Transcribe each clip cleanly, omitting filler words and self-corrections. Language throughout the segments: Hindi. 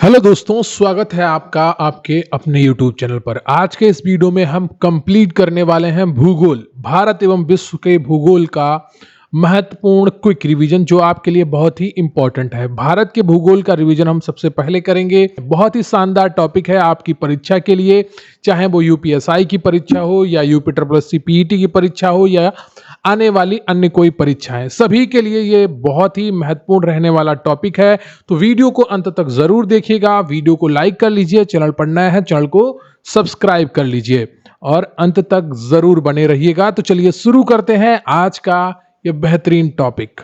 हेलो दोस्तों, स्वागत है आपका आपके अपने YouTube चैनल पर। आज के इस वीडियो में हम कंप्लीट करने वाले हैं भूगोल, भारत एवं विश्व के भूगोल का महत्वपूर्ण क्विक रिवीजन, जो आपके लिए बहुत ही इंपॉर्टेंट है। भारत के भूगोल का रिवीजन हम सबसे पहले करेंगे। बहुत ही शानदार टॉपिक है आपकी परीक्षा के लिए, चाहे वो यूपीएसआई की परीक्षा हो या यूपी पीईटी की परीक्षा हो या आने वाली अन्य कोई परीक्षाएं, सभी के लिए ये बहुत ही महत्वपूर्ण रहने वाला टॉपिक है। तो वीडियो को अंत तक जरूर देखिएगा, वीडियो को लाइक कर लीजिए, चैनल पर नया है चैनल को सब्सक्राइब कर लीजिए और अंत तक जरूर बने रहिएगा। तो चलिए शुरू करते हैं आज का ये बेहतरीन टॉपिक।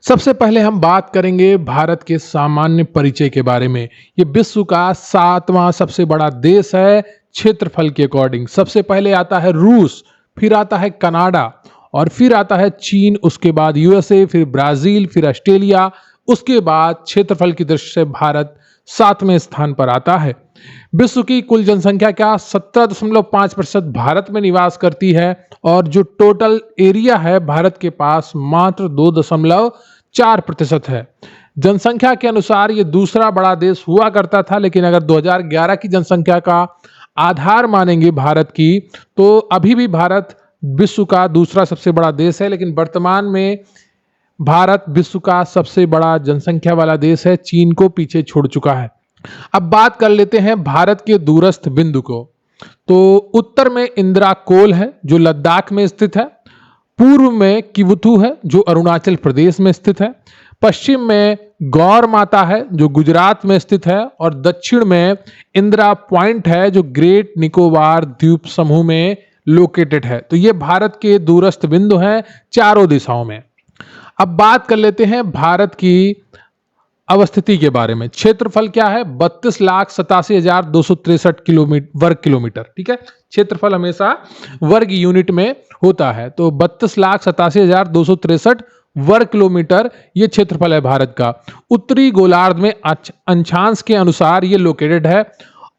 सबसे पहले हम बात करेंगे भारत के सामान्य परिचय के बारे में। ये विश्व का 7वां सबसे बड़ा देश है क्षेत्रफल के अकॉर्डिंग। सबसे पहले आता है रूस, फिर आता है कनाडा और फिर आता है चीन, उसके बाद यूएसए, फिर ब्राजील, फिर ऑस्ट्रेलिया, उसके बाद क्षेत्रफल की दृष्टि से भारत 7वें स्थान पर आता है। विश्व की कुल जनसंख्या का 17.5% भारत में निवास करती है और जो टोटल एरिया है भारत के पास मात्र 2.4% है। जनसंख्या के अनुसार ये दूसरा बड़ा देश हुआ करता था, लेकिन अगर 2011 की जनसंख्या का आधार मानेंगे भारत की, तो अभी भी भारत विश्व का दूसरा सबसे बड़ा देश है, लेकिन वर्तमान में भारत विश्व का सबसे बड़ा जनसंख्या वाला देश है, चीन को पीछे छोड़ चुका है। अब बात कर लेते हैं भारत के दूरस्थ बिंदु को। तो उत्तर में इंदिरा कोल है जो लद्दाख में स्थित है, पूर्व में किवुथु है जो अरुणाचल प्रदेश में स्थित है, पश्चिम में गौर माता है जो गुजरात में स्थित है और दक्षिण में इंदिरा पॉइंट है जो ग्रेट निकोबार द्वीप समूह में लोकेटेड है। तो ये भारत के दूरस्थ बिंदु हैं चारों दिशाओं में। अब बात कर लेते हैं भारत की अवस्थिति के बारे में। क्षेत्रफल क्या है? 32,87,263 वर्ग किलोमीटर। ठीक है, क्षेत्रफल हमेशा वर्ग यूनिट में होता है, तो 32,87,263 वर्ग किलोमीटर ये क्षेत्रफल है भारत का। उत्तरी गोलार्ध में अक्षांश के अनुसार ये लोकेटेड है,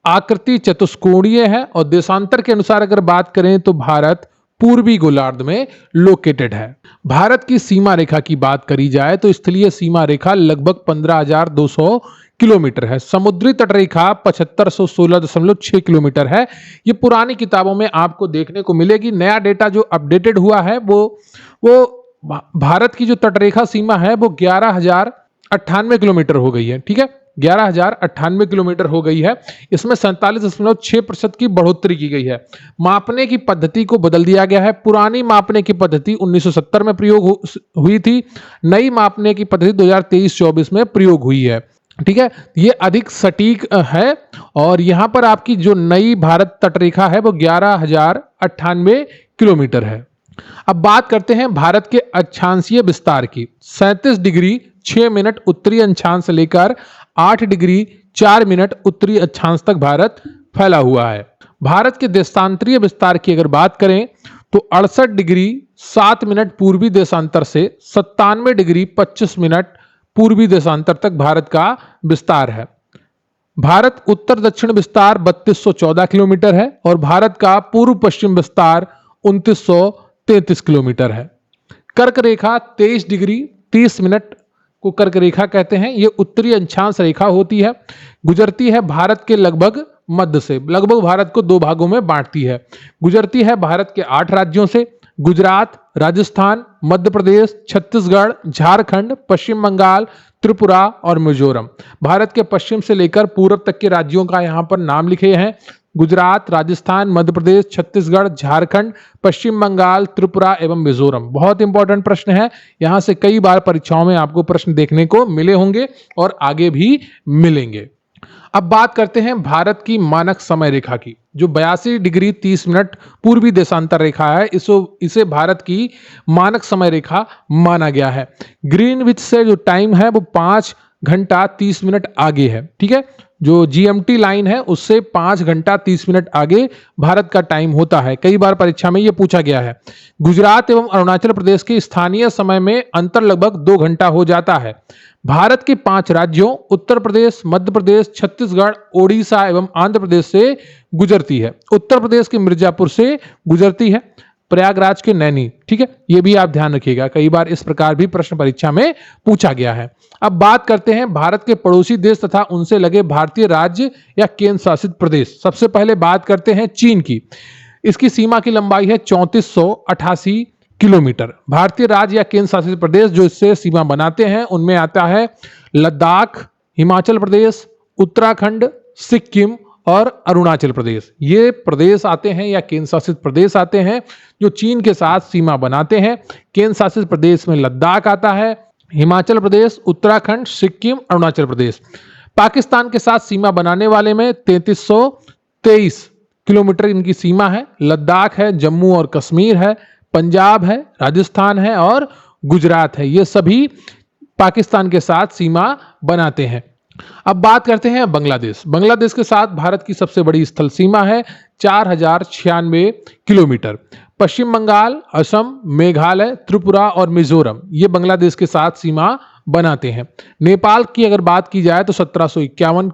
आकृति चतुष्कोणीय है और देशांतर के अनुसार अगर बात करें तो भारत पूर्वी गोलार्ध में लोकेटेड है। भारत की सीमा रेखा की बात करी जाए तो स्थलीय सीमा रेखा लगभग 15,200 किलोमीटर है। समुद्री तट रेखा 7516.6 किलोमीटर है। ये पुरानी किताबों में आपको देखने को मिलेगी। नया डेटा जो अपडेटेड हुआ है वो भारत की जो तटरेखा सीमा है वो 11,098 किलोमीटर हो गई है। ठीक है, 11,098 किलोमीटर हो गई है। इसमें 47.6% की बढ़ोतरी की गई है। मापने की पद्धति को बदल दिया गया है। पुरानी मापने की पद्धति 1970 में प्रयोग हुई थी, नई मापने की पद्धति 2023-24 में प्रयोग हुई है। ठीक है, ये अधिक सटीक है और यहां पर आपकी जो नई भारत तटरेखा है वो 11,098 किलोमीटर है। अब बात करते हैं भारत के अक्षांशीय विस्तार की। 37 डिग्री 6 मिनट उत्तरी अक्षांश से लेकर 8 डिग्री 4 मिनट उत्तरी अक्षांश तक भारत फैला हुआ है। भारत के देशांतरीय विस्तार की अगर बात करें तो 68 डिग्री 7 मिनट पूर्वी देशांतर से 97 डिग्री 25 मिनट पूर्वी देशांतर तक भारत का विस्तार है। भारत उत्तर दक्षिण विस्तार 3214 किलोमीटर है और भारत का पूर्व पश्चिम विस्तार 2933 किलोमीटर है। कर्क रेखा 23 डिग्री 30 मिनट को कर्क रेखा कहते हैं। यह उत्तरी अक्षांश रेखा होती है, गुजरती है भारत के लगभग मध्य से, लगभग भारत को दो भागों में बांटती है। गुजरती है भारत के 8 राज्यों से, गुजरात, राजस्थान, मध्य प्रदेश, छत्तीसगढ़, झारखंड, पश्चिम बंगाल, त्रिपुरा और मिजोरम। भारत के पश्चिम से लेकर पूर्व तक के राज्यों का यहां पर नाम लिखे हैं। गुजरात, राजस्थान, मध्य प्रदेश, छत्तीसगढ़, झारखंड, पश्चिम बंगाल, त्रिपुरा एवं मिजोरम। बहुत इंपॉर्टेंट प्रश्न है, यहां से कई बार परीक्षाओं में आपको प्रश्न देखने को मिले होंगे और आगे भी मिलेंगे। अब बात करते हैं भारत की मानक समय रेखा की, जो 82 डिग्री 30 मिनट पूर्वी देशांतर रेखा है। इसे भारत की मानक समय रेखा माना गया है। ग्रीनविच से जो टाइम है वो 5 घंटा 30 मिनट आगे है। ठीक है, जो जीएमटी लाइन है उससे 5 घंटा 30 मिनट आगे भारत का टाइम होता है। कई बार परीक्षा में यह पूछा गया है। गुजरात एवं अरुणाचल प्रदेश के स्थानीय समय में अंतर लगभग 2 घंटा हो जाता है। भारत के 5 राज्यों उत्तर प्रदेश, मध्य प्रदेश, छत्तीसगढ़, ओडिशा एवं आंध्र प्रदेश से गुजरती है। उत्तर प्रदेश के मिर्जापुर से गुजरती है, प्रयागराज के नैनी। ठीक है, ये भी आप ध्यान रखिएगा, कई बार इस प्रकार भी प्रश्न परीक्षा में पूछा गया है। अब बात करते हैं भारत के पड़ोसी देश तथा उनसे लगे भारतीय राज्य या केंद्र शासित प्रदेश। सबसे पहले बात करते हैं चीन की। इसकी सीमा की लंबाई है 3488 किलोमीटर। भारतीय राज्य या केंद्र शासित प्रदेश जो इससे सीमा बनाते हैं उनमें आता है लद्दाख, हिमाचल प्रदेश, उत्तराखंड, सिक्किम और अरुणाचल प्रदेश। ये प्रदेश आते हैं या केंद्र शासित प्रदेश आते हैं जो चीन के साथ सीमा बनाते हैं। केंद्र शासित प्रदेश में लद्दाख आता है, हिमाचल प्रदेश, उत्तराखंड, सिक्किम, अरुणाचल प्रदेश। पाकिस्तान के साथ सीमा बनाने वाले में 3323 किलोमीटर इनकी सीमा है। लद्दाख है, जम्मू और कश्मीर है, पंजाब है, राजस्थान है और गुजरात है। ये सभी पाकिस्तान के साथ सीमा बनाते हैं। अब बात करते हैं बांग्लादेश। बांग्लादेश के साथ भारत की सबसे बड़ी स्थल सीमा है 4096 किलोमीटर। पश्चिम बंगाल, असम, मेघालय, त्रिपुरा और मिजोरम ये बांग्लादेश के साथ सीमा बनाते हैं। नेपाल की अगर बात की जाए तो 1751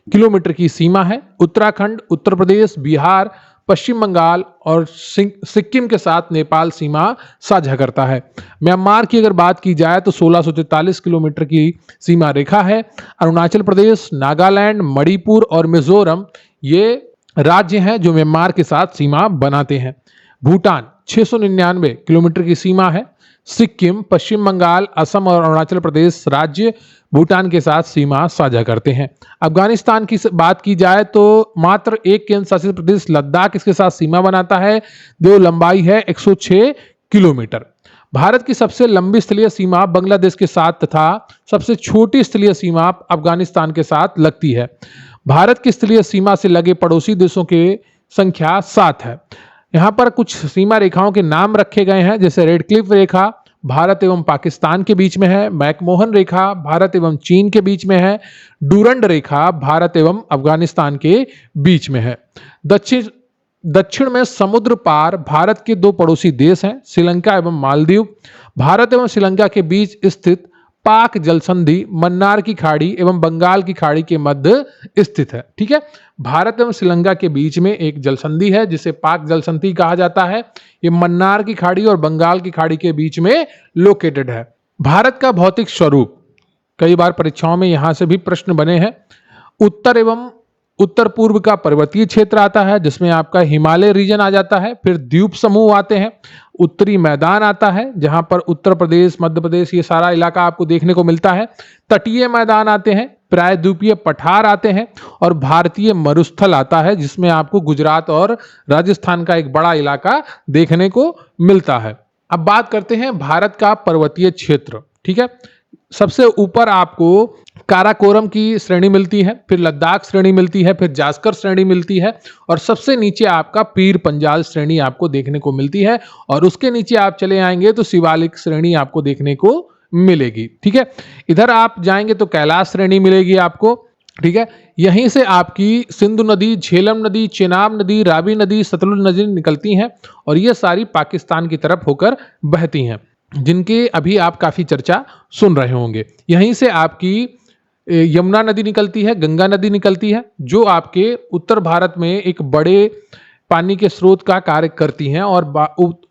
किलोमीटर की सीमा है। उत्तराखंड, उत्तर प्रदेश, बिहार, पश्चिम बंगाल और सिक्किम के साथ नेपाल सीमा साझा करता है। म्यांमार की अगर बात की जाए तो 1643 किलोमीटर की सीमा रेखा है। अरुणाचल प्रदेश, नागालैंड, मणिपुर और मिजोरम ये राज्य हैं जो म्यांमार के साथ सीमा बनाते हैं। भूटान 699 किलोमीटर की सीमा है। सिक्किम, पश्चिम बंगाल, असम और अरुणाचल प्रदेश राज्य भूटान के साथ सीमा साझा करते हैं। अफगानिस्तान की बात की जाए तो मात्र एक केंद्र शासित प्रदेश लद्दाख इसके साथ सीमा बनाता है, जो लंबाई है 106 किलोमीटर। भारत की सबसे लंबी स्थलीय सीमा बांग्लादेश के साथ तथा सबसे छोटी स्थलीय सीमा अफगानिस्तान के साथ लगती है। भारत की स्थलीय सीमा से लगे पड़ोसी देशों की संख्या 7 है। यहाँ पर कुछ सीमा रेखाओं के नाम रखे गए हैं, जैसे रेड क्लिफ रेखा भारत एवं पाकिस्तान के बीच में है, मैकमोहन रेखा भारत एवं चीन के बीच में है, डूरंड रेखा भारत एवं अफगानिस्तान के बीच में है। दक्षिण में समुद्र पार भारत के 2 पड़ोसी देश हैं, श्रीलंका एवं मालदीव। भारत एवं श्रीलंका के बीच स्थित पाक जलसंधि मन्नार की खाड़ी एवं बंगाल की खाड़ी के मध्य स्थित है। ठीक है, भारत एवं श्रीलंका के बीच में एक जलसंधि है जिसे पाक जलसंधि कहा जाता है। ये मन्नार की खाड़ी और बंगाल की खाड़ी के बीच में लोकेटेड है। भारत का भौतिक स्वरूप, कई बार परीक्षाओं में यहां से भी प्रश्न बने हैं। उत्तर एवं उत्तर पूर्व का पर्वतीय क्षेत्र आता है जिसमें आपका हिमालय रीजन आ जाता है। फिर द्वीप समूह आते हैं, उत्तरी मैदान आता है जहां पर उत्तर प्रदेश, मध्य प्रदेश ये सारा इलाका आपको देखने को मिलता है। तटीय मैदान आते हैं, प्रायद्वीपीय पठार आते हैं और भारतीय मरुस्थल आता है जिसमें आपको गुजरात और राजस्थान का एक बड़ा इलाका देखने को मिलता है। अब बात करते हैं भारत का पर्वतीय क्षेत्र। ठीक है, सबसे ऊपर आपको काराकोरम की श्रेणी मिलती है, फिर लद्दाख श्रेणी मिलती है, फिर जास्कर श्रेणी मिलती है और सबसे नीचे आपका पीर पंजाल श्रेणी आपको देखने को मिलती है। और उसके नीचे आप चले आएंगे तो शिवालिक श्रेणी आपको देखने को मिलेगी। ठीक है, इधर आप जाएंगे तो कैलाश श्रेणी मिलेगी आपको। ठीक है, यहीं से आपकी सिंधु नदी, झेलम नदी, चेनाब नदी, रावी नदी, सतलुज नदी निकलती हैं और ये सारी पाकिस्तान की तरफ होकर बहती हैं, जिनके अभी आप काफी चर्चा सुन रहे होंगे। यहीं से आपकी यमुना नदी निकलती है, गंगा नदी निकलती है, जो आपके उत्तर भारत में एक बड़े पानी के स्रोत का कार्य करती हैं और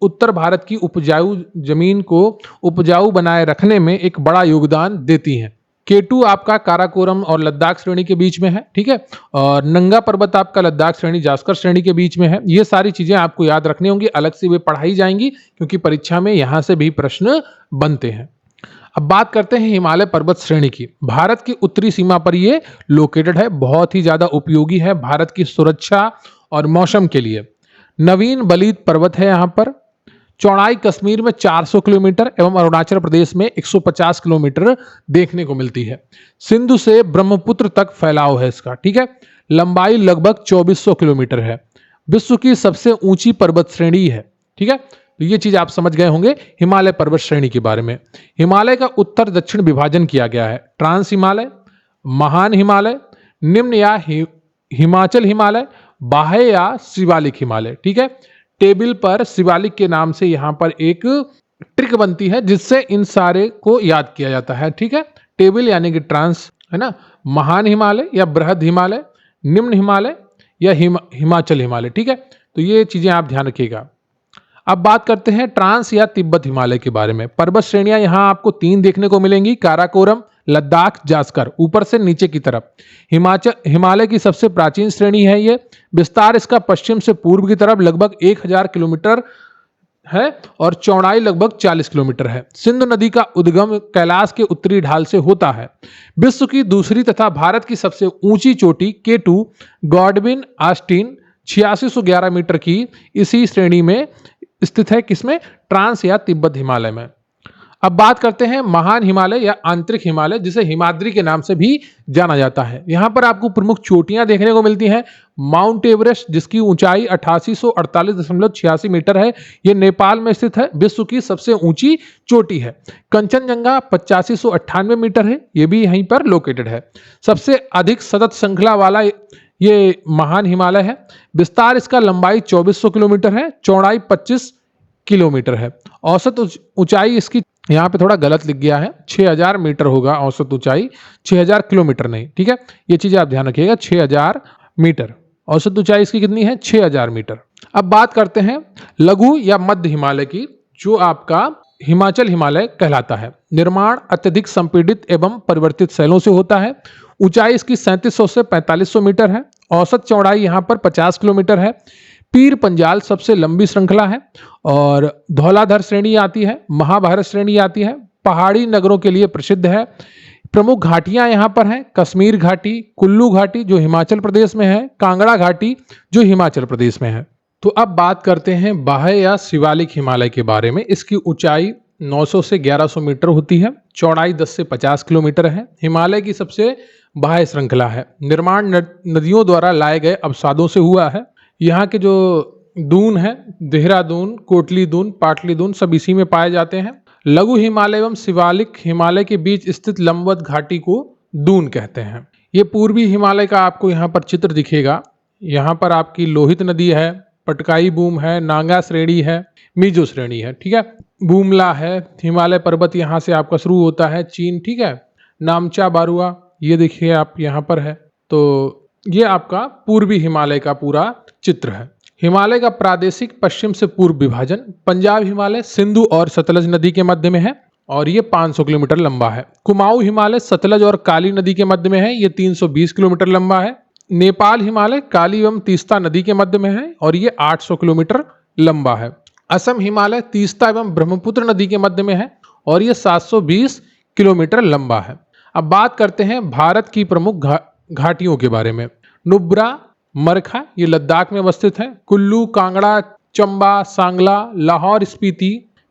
उत्तर भारत की उपजाऊ जमीन को उपजाऊ बनाए रखने में एक बड़ा योगदान देती हैं। केटू आपका काराकोरम और लद्दाख श्रेणी के बीच में है। ठीक है, और नंगा पर्वत आपका लद्दाख श्रेणी जास्कर श्रेणी के बीच में है। ये सारी चीजें आपको याद रखनी होंगी, अलग से वे पढ़ाई जाएंगी क्योंकि परीक्षा में यहां से भी प्रश्न बनते हैं। अब बात करते हैं हिमालय पर्वत श्रेणी की। भारत की उत्तरी सीमा पर ये लोकेटेड है, बहुत ही ज्यादा उपयोगी है भारत की सुरक्षा और मौसम के लिए। नवीन बलीद पर्वत है यहाँ पर। चौड़ाई कश्मीर में 400 किलोमीटर एवं अरुणाचल प्रदेश में 150 किलोमीटर देखने को मिलती है। सिंधु से ब्रह्मपुत्र तक फैलाव है इसका। ठीक है, लंबाई लगभग 2400 किलोमीटर है। विश्व की सबसे ऊंची पर्वत श्रेणी है। ठीक है, तो ये चीज आप समझ गए होंगे हिमालय पर्वत श्रेणी के बारे में। हिमालय का उत्तर दक्षिण विभाजन किया गया है। ट्रांस हिमालय, महान हिमालय, निम्न या हिमाचल हिमालय, बाह्य या शिवालिक हिमालय। ठीक है, टेबल पर शिवालिक के नाम से यहां पर एक ट्रिक बनती है जिससे इन सारे को याद किया जाता है। ठीक है, टेबल यानी कि ट्रांस है ना, महान हिमालय या बृहद हिमालय, निम्न हिमालय या हिमाचल हिमालय। ठीक है, तो ये चीजें आप ध्यान रखिएगा। अब बात करते हैं ट्रांस या तिब्बत हिमालय के बारे में। पर्वत श्रेणियां यहां आपको 3 देखने को मिलेंगी, काराकोरम, लद्दाख, जास्कर, ऊपर से नीचे की तरफ। हिमालय की सबसे प्राचीन श्रेणी है ये। विस्तार इसका पश्चिम से पूर्व की तरफ लगभग 1000 किलोमीटर है और चौड़ाई लगभग 40 किलोमीटर है। सिंधु नदी का उद्गम कैलाश के उत्तरी ढाल से होता है। विश्व की दूसरी तथा भारत की सबसे ऊंची चोटी K2 गॉडविन ऑस्टिन 8611 मीटर की इसी श्रेणी में स्थित है। किसमें? ट्रांस या तिब्बत हिमालय में। अब बात करते हैं महान हिमालय या आंतरिक हिमालय, जिसे हिमाद्री के नाम से भी जाना जाता है। यहां पर आपको प्रमुख चोटियां देखने को मिलती हैं। माउंट एवरेस्ट, जिसकी ऊंचाई 8848.86 मीटर है, यह नेपाल में स्थित है, विश्व की सबसे ऊंची चोटी है। कंचनजंगा 8598 मीटर है, यह भी यहीं पर लोकेटेड है। सबसे अधिक सतत श्रृंखला वाला ये महान हिमालय है। विस्तार इसका लंबाई 2400 किलोमीटर है, चौड़ाई 25 किलोमीटर है। औसत ऊंचाई इसकी, यहाँ पे थोड़ा गलत लिख गया है, 6000 मीटर होगा औसत ऊंचाई, 6000 किलोमीटर नहीं, ठीक है, ये चीजें आप ध्यान रखिएगा। 6000 मीटर औसत ऊंचाई इसकी कितनी है? 6000 मीटर। अब बात करते हैं लघु या मध्य हिमालय की, जो आपका हिमाचल हिमालय कहलाता है। निर्माण अत्यधिक संपीड़ित एवं परिवर्तित शैलों से होता है। ऊंचाई इसकी 3700 से 4500 मीटर है। औसत चौड़ाई यहाँ पर 50 किलोमीटर है। पीर पंजाल सबसे लंबी श्रृंखला है और धौलाधर श्रेणी आती है, महाभारत श्रेणी आती है। पहाड़ी नगरों के लिए प्रसिद्ध है। प्रमुख घाटियां यहां पर हैं, कश्मीर घाटी, कुल्लू घाटी जो हिमाचल प्रदेश में है, कांगड़ा घाटी जो हिमाचल प्रदेश में है। तो अब बात करते हैं बाह्य या शिवालिक हिमालय के बारे में। इसकी ऊंचाई 900 से 1100 मीटर होती है, चौड़ाई 10 से 50 किलोमीटर है। हिमालय की सबसे बाह्य श्रृंखला है। निर्माण नदियों द्वारा लाए गए अवसादों से हुआ है। यहाँ के जो दून है, देहरादून, कोटली दून, पाटली दून, सब इसी में पाए जाते हैं। लघु हिमालय एवं शिवालिक हिमालय के बीच स्थित लंबवत घाटी को दून कहते हैं। ये पूर्वी हिमालय का आपको यहाँ पर चित्र दिखेगा। यहाँ पर आपकी लोहित नदी है, पटकाई बूम है, नांगा श्रेणी है, मीजो श्रेणी है, ठीक है, बूमला है, हिमालय पर्वत यहाँ से आपका शुरू होता है, चीन, ठीक है, नामचा बारुआ, ये देखिए आप यहाँ पर है। तो ये आपका पूर्वी हिमालय का पूरा चित्र है। हिमालय का प्रादेशिक पश्चिम से पूर्व विभाजन। पंजाब हिमालय सिंधु और सतलज नदी के मध्य में है और ये 500 किलोमीटर लंबा है। कुमाऊं हिमालय सतलज और काली नदी के मध्य में है, ये 320 किलोमीटर लंबा है। नेपाल हिमालय काली एवं तीस्ता नदी के मध्य में है और ये 800 किलोमीटर लंबा है। असम हिमालय तीस्ता एवं ब्रह्मपुत्र नदी के मध्य में है और ये 720 किलोमीटर लंबा है। अब बात करते हैं भारत की प्रमुख घाटियों के बारे में। नुब्रा, मरखा ये लद्दाख में अवस्थित है। कुल्लू, कांगड़ा, चंबा, सांगला, लाहौर स्पीति,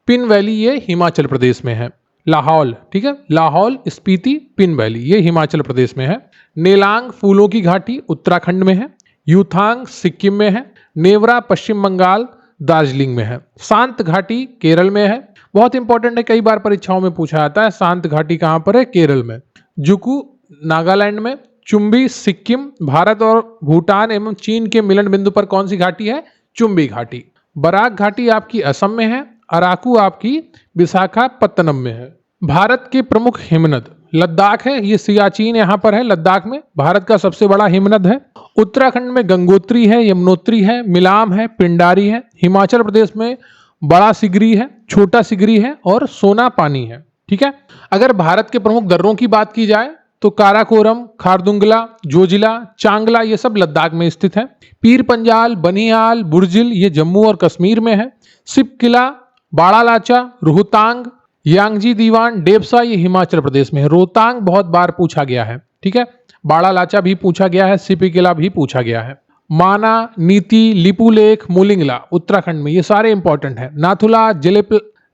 पिन वैली ये हिमाचल प्रदेश में है। लाहौल, ठीक है, लाहौल स्पीति पिन वैली ये हिमाचल प्रदेश में है। नेलांग फूलों की घाटी उत्तराखंड में है। यूथांग सिक्किम में है। नेवरा पश्चिम बंगाल दार्जिलिंग में है। शांत घाटी केरल में है। बहुत इंपॉर्टेंट है, कई बार परीक्षाओं में पूछा जाता है। शांत घाटी कहां पर है? केरल में। जुकू नागालैंड में। चुंबी सिक्किम, भारत और भूटान एवं चीन के मिलन बिंदु पर कौन सी घाटी है? चुंबी घाटी। बराक घाटी आपकी असम में है। अराकू आपकी विशाखापत्तनम में है। भारत के प्रमुख हिमनद लद्दाख है, ये सियाचिन यहाँ पर है लद्दाख में, भारत का सबसे बड़ा हिमनद है। उत्तराखंड में गंगोत्री है, यमुनोत्री है, मिलाम है, पिंडारी है। हिमाचल प्रदेश में बड़ा सिगरी है, छोटा सिगरी है और सोना पानी है, ठीक है। अगर भारत के प्रमुख दर्रों की बात की जाए तो काराकोरम, खारदुंगला, जोजिला, चांगला ये सब लद्दाख में स्थित है। पीर पंजाल, बनिहाल, बुर्जिल ये जम्मू और कश्मीर में है। सिप किला, बाड़ालाचा, रोहतांग, यांगजी दीवान, डेप्सा ये हिमाचल प्रदेश में है। रोहतांग बहुत बार पूछा गया है, ठीक है, बाड़ालाचा भी पूछा गया है, सिप किला भी पूछा गया है। माना, नीति, लिपुलेख, मोलिंगला उत्तराखंड में, ये सारे इंपॉर्टेंट है। नाथुला,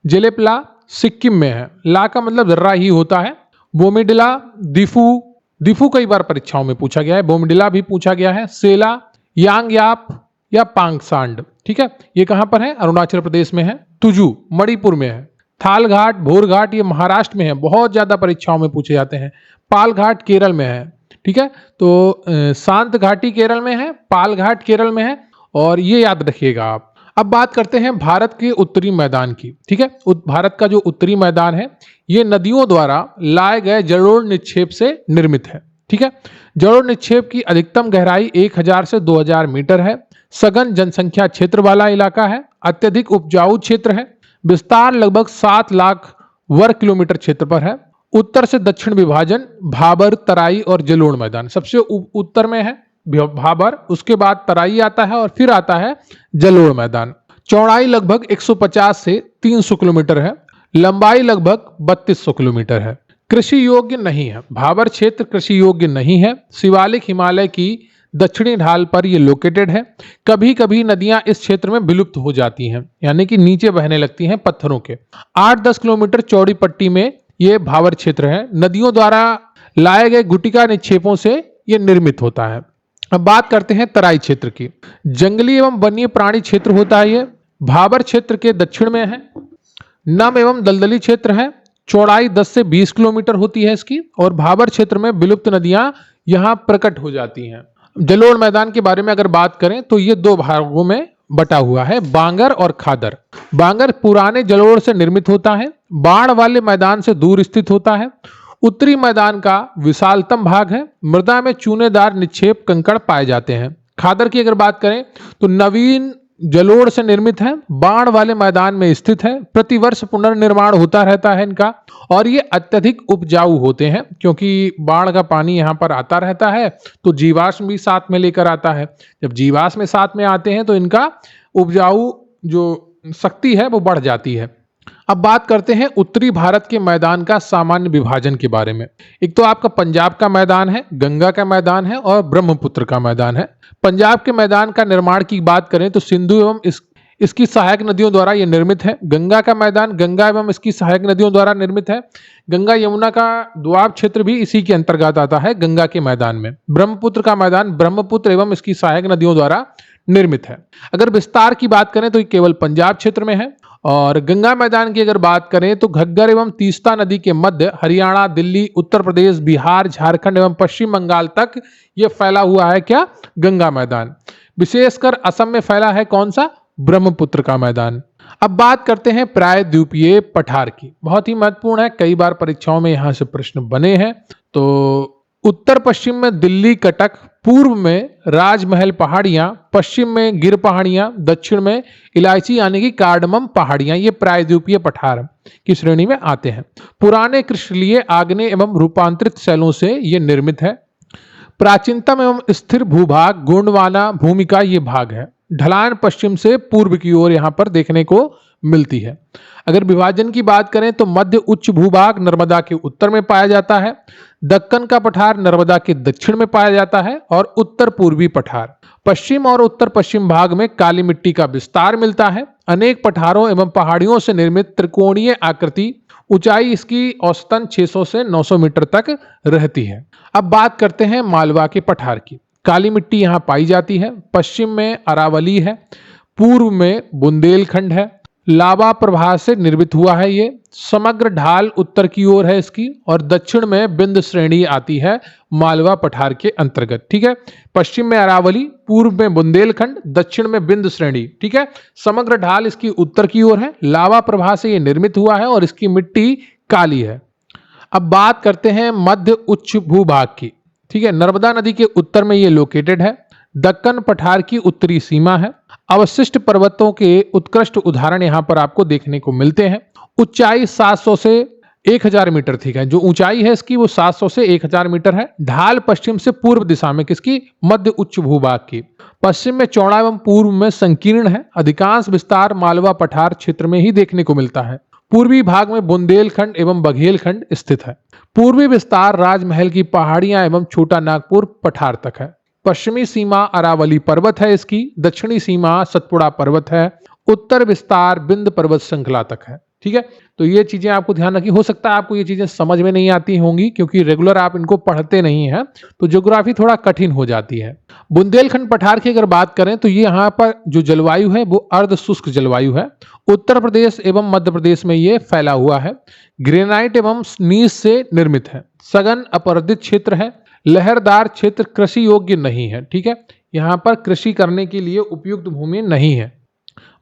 जेलेपला सिक्किम में है। ला का मतलब जर्रा ही होता है। बोमिडिला, दिफू कई बार परीक्षाओं में पूछा गया है, बोमिडिला भी पूछा गया है। सेला, यांगयाप या पांगसांड, ठीक है, ये कहां पर है? अरुणाचल प्रदेश में है। तुजू मणिपुर में है। थाल घाट, भोर घाट ये महाराष्ट्र में है, बहुत ज्यादा परीक्षाओं में पूछे जाते हैं। पाल घाट केरल में है, ठीक है, तो शांत घाटी केरल में है, पाल घाट केरल में है और ये याद रखिएगा आप। अब बात करते हैं भारत के उत्तरी मैदान की, ठीक है। भारत का जो उत्तरी मैदान है ये नदियों द्वारा लाए गए जलोढ़ निक्षेप से निर्मित है, ठीक है। जलोढ़ निक्षेप की अधिकतम गहराई 1000 से 2000 मीटर है। सघन जनसंख्या क्षेत्र वाला इलाका है, अत्यधिक उपजाऊ क्षेत्र है, विस्तार लगभग 7 लाख वर्ग किलोमीटर क्षेत्र पर है। उत्तर से दक्षिण विभाजन भाबर, तराई और जलोढ़ मैदान। सबसे उत्तर में है भाबर, उसके बाद तराई आता है और फिर आता है जलोढ़ मैदान। चौड़ाई लगभग 150 से 300 किलोमीटर है, लंबाई लगभग 3200 किलोमीटर है। कृषि योग्य नहीं है, भाबर क्षेत्र कृषि योग्य नहीं है। शिवालिक हिमालय की दक्षिणी ढाल पर यह लोकेटेड है। कभी कभी नदियां इस क्षेत्र में विलुप्त हो जाती हैं, यानी कि नीचे बहने लगती हैं पत्थरों के। 8-10 किलोमीटर चौड़ी पट्टी में यह भाबर क्षेत्र है। नदियों द्वारा लाए गए गुटिका निक्षेपों से यह निर्मित होता है। अब बात करते हैं तराई क्षेत्र की। जंगली एवं वन्य प्राणी क्षेत्र होता है। यह भाबर क्षेत्र के दक्षिण में है। नम एवं दलदली क्षेत्र है। चौड़ाई 10 से 20 किलोमीटर होती है इसकी, और भाबर क्षेत्र में विलुप्त नदियां यहां प्रकट हो जाती हैं। जलोढ़ मैदान के बारे में अगर बात करें तो ये 2 भागों में बटा हुआ है, बांगर और खादर। बांगर पुराने जलोढ़ से निर्मित होता है, बाढ़ वाले मैदान से दूर स्थित होता है। उत्तरी मैदान का विशालतम भाग है। मृदा में चूनेदार निक्षेप कंकड़ पाए जाते हैं। खादर की अगर बात करें तो नवीन जलोढ़ से निर्मित है, बाढ़ वाले मैदान में स्थित है। प्रतिवर्ष पुनर्निर्माण होता रहता है इनका, और ये अत्यधिक उपजाऊ होते हैं क्योंकि बाढ़ का पानी यहाँ पर आता रहता है, तो जीवाश्म भी साथ में लेकर आता है। जब जीवाश्म साथ में आते हैं तो इनका उपजाऊ जो शक्ति है वो बढ़ जाती है। अब बात करते हैं उत्तरी भारत के मैदान का सामान्य विभाजन के बारे में। एक तो आपका पंजाब का मैदान है, गंगा का मैदान है और ब्रह्मपुत्र का मैदान है। पंजाब के मैदान का निर्माण की बात करें तो सिंधु एवं इसकी सहायक नदियों द्वारा यह निर्मित है। गंगा का मैदान गंगा एवं इसकी सहायक नदियों द्वारा निर्मित है। गंगा यमुना का दोआब क्षेत्र भी इसी के अंतर्गत आता है, गंगा के मैदान में। ब्रह्मपुत्र का मैदान ब्रह्मपुत्र एवं इसकी सहायक नदियों द्वारा निर्मित है। अगर विस्तार की बात करें तो ये केवल पंजाब क्षेत्र में है। और गंगा मैदान की अगर बात करें तो घग्गर एवं तीस्ता नदी के मध्य हरियाणा, दिल्ली, उत्तर प्रदेश, बिहार, झारखंड एवं पश्चिम बंगाल तक यह फैला हुआ है। क्या? गंगा मैदान। विशेषकर असम में फैला है कौन सा? ब्रह्मपुत्र का मैदान। अब बात करते हैं प्रायद्वीपीय पठार की। बहुत ही महत्वपूर्ण है, कई बार परीक्षाओं में यहां से प्रश्न बने हैं। तो उत्तर पश्चिम में दिल्ली कटक, पूर्व में राजमहल पहाड़ियां, पश्चिम में गिर पहाड़ियां, दक्षिण में इलायची यानी कि कार्डमम पहाड़ियां, ये प्रायद्वीपीय पठार की श्रेणी में आते हैं। पुराने क्रिस्टलीय, आग्नेय एवं रूपांतरित शैलों से ये निर्मित है। प्राचीनतम एवं स्थिर भूभाग गोंडवाना भूमि का ये भाग है। ढलान पश्चिम से पूर्व की ओर यहां पर देखने को मिलती है। अगर विभाजन की बात करें तो मध्य उच्च भूभाग नर्मदा के उत्तर में पाया जाता है। दक्कन का पठार नर्मदा के दक्षिण में पाया जाता है। और उत्तर पूर्वी पठार, पश्चिम और उत्तर पश्चिम भाग में काली मिट्टी का विस्तार मिलता है। अनेक पठारों एवं पहाड़ियों से निर्मित त्रिकोणीय आकृति, ऊंचाई इसकी औसतन 600 से 900 मीटर तक रहती है। अब बात करते हैं मालवा के पठार की। काली मिट्टी यहां पाई जाती है। पश्चिम में अरावली है, पूर्व में बुंदेलखंड है। लावा प्रवाह से निर्मित हुआ है ये। समग्र ढाल उत्तर की ओर है इसकी, और दक्षिण में बिंद श्रेणी आती है मालवा पठार के अंतर्गत। ठीक है, पश्चिम में अरावली, पूर्व में बुंदेलखंड, दक्षिण में बिंद श्रेणी। ठीक है, समग्र ढाल इसकी उत्तर की ओर है। लावा प्रवाह से ये निर्मित हुआ है और इसकी मिट्टी काली है। अब बात करते हैं मध्य उच्च भूभाग की। ठीक है, नर्मदा नदी के उत्तर में ये लोकेटेड है। दक्कन पठार की उत्तरी सीमा है। अवशिष्ट पर्वतों के उत्कृष्ट उदाहरण यहां पर आपको देखने को मिलते हैं। ऊंचाई 700 से 1000 मीटर। ठीक है, जो ऊंचाई है इसकी वो 700 से 1000 मीटर है। ढाल पश्चिम से पूर्व दिशा में, किसकी? मध्य उच्च भूभाग की। पश्चिम में चौड़ा एवं पूर्व में संकीर्ण है। अधिकांश विस्तार मालवा पठार क्षेत्र में ही देखने को मिलता है। पूर्वी भाग में बुंदेलखंड एवं बघेलखंड स्थित है। पूर्वी विस्तार राजमहल की पहाड़ियां एवं छोटा नागपुर पठार तक है। पश्चिमी सीमा अरावली पर्वत है इसकी। दक्षिणी सीमा सतपुड़ा पर्वत है। उत्तर विस्तार बिंद पर्वत श्रृंखला तक है। ठीक है, तो ये चीजें आपको ध्यान रखी। हो सकता है आपको ये चीजें समझ में नहीं आती होंगी क्योंकि रेगुलर आप इनको पढ़ते नहीं हैं, तो ज्योग्राफी थोड़ा कठिन हो जाती है। बुंदेलखंड पठार की अगर बात करें तो ये यहाँ पर जो जलवायु है वो अर्ध शुष्क जलवायु है। उत्तर प्रदेश एवं मध्य प्रदेश में ये फैला हुआ है। ग्रेनाइट एवं नीस से निर्मित है। सघन अपरदित क्षेत्र है। लहरदार क्षेत्र कृषि योग्य नहीं है। ठीक है, यहाँ पर कृषि करने के लिए उपयुक्त भूमि नहीं है।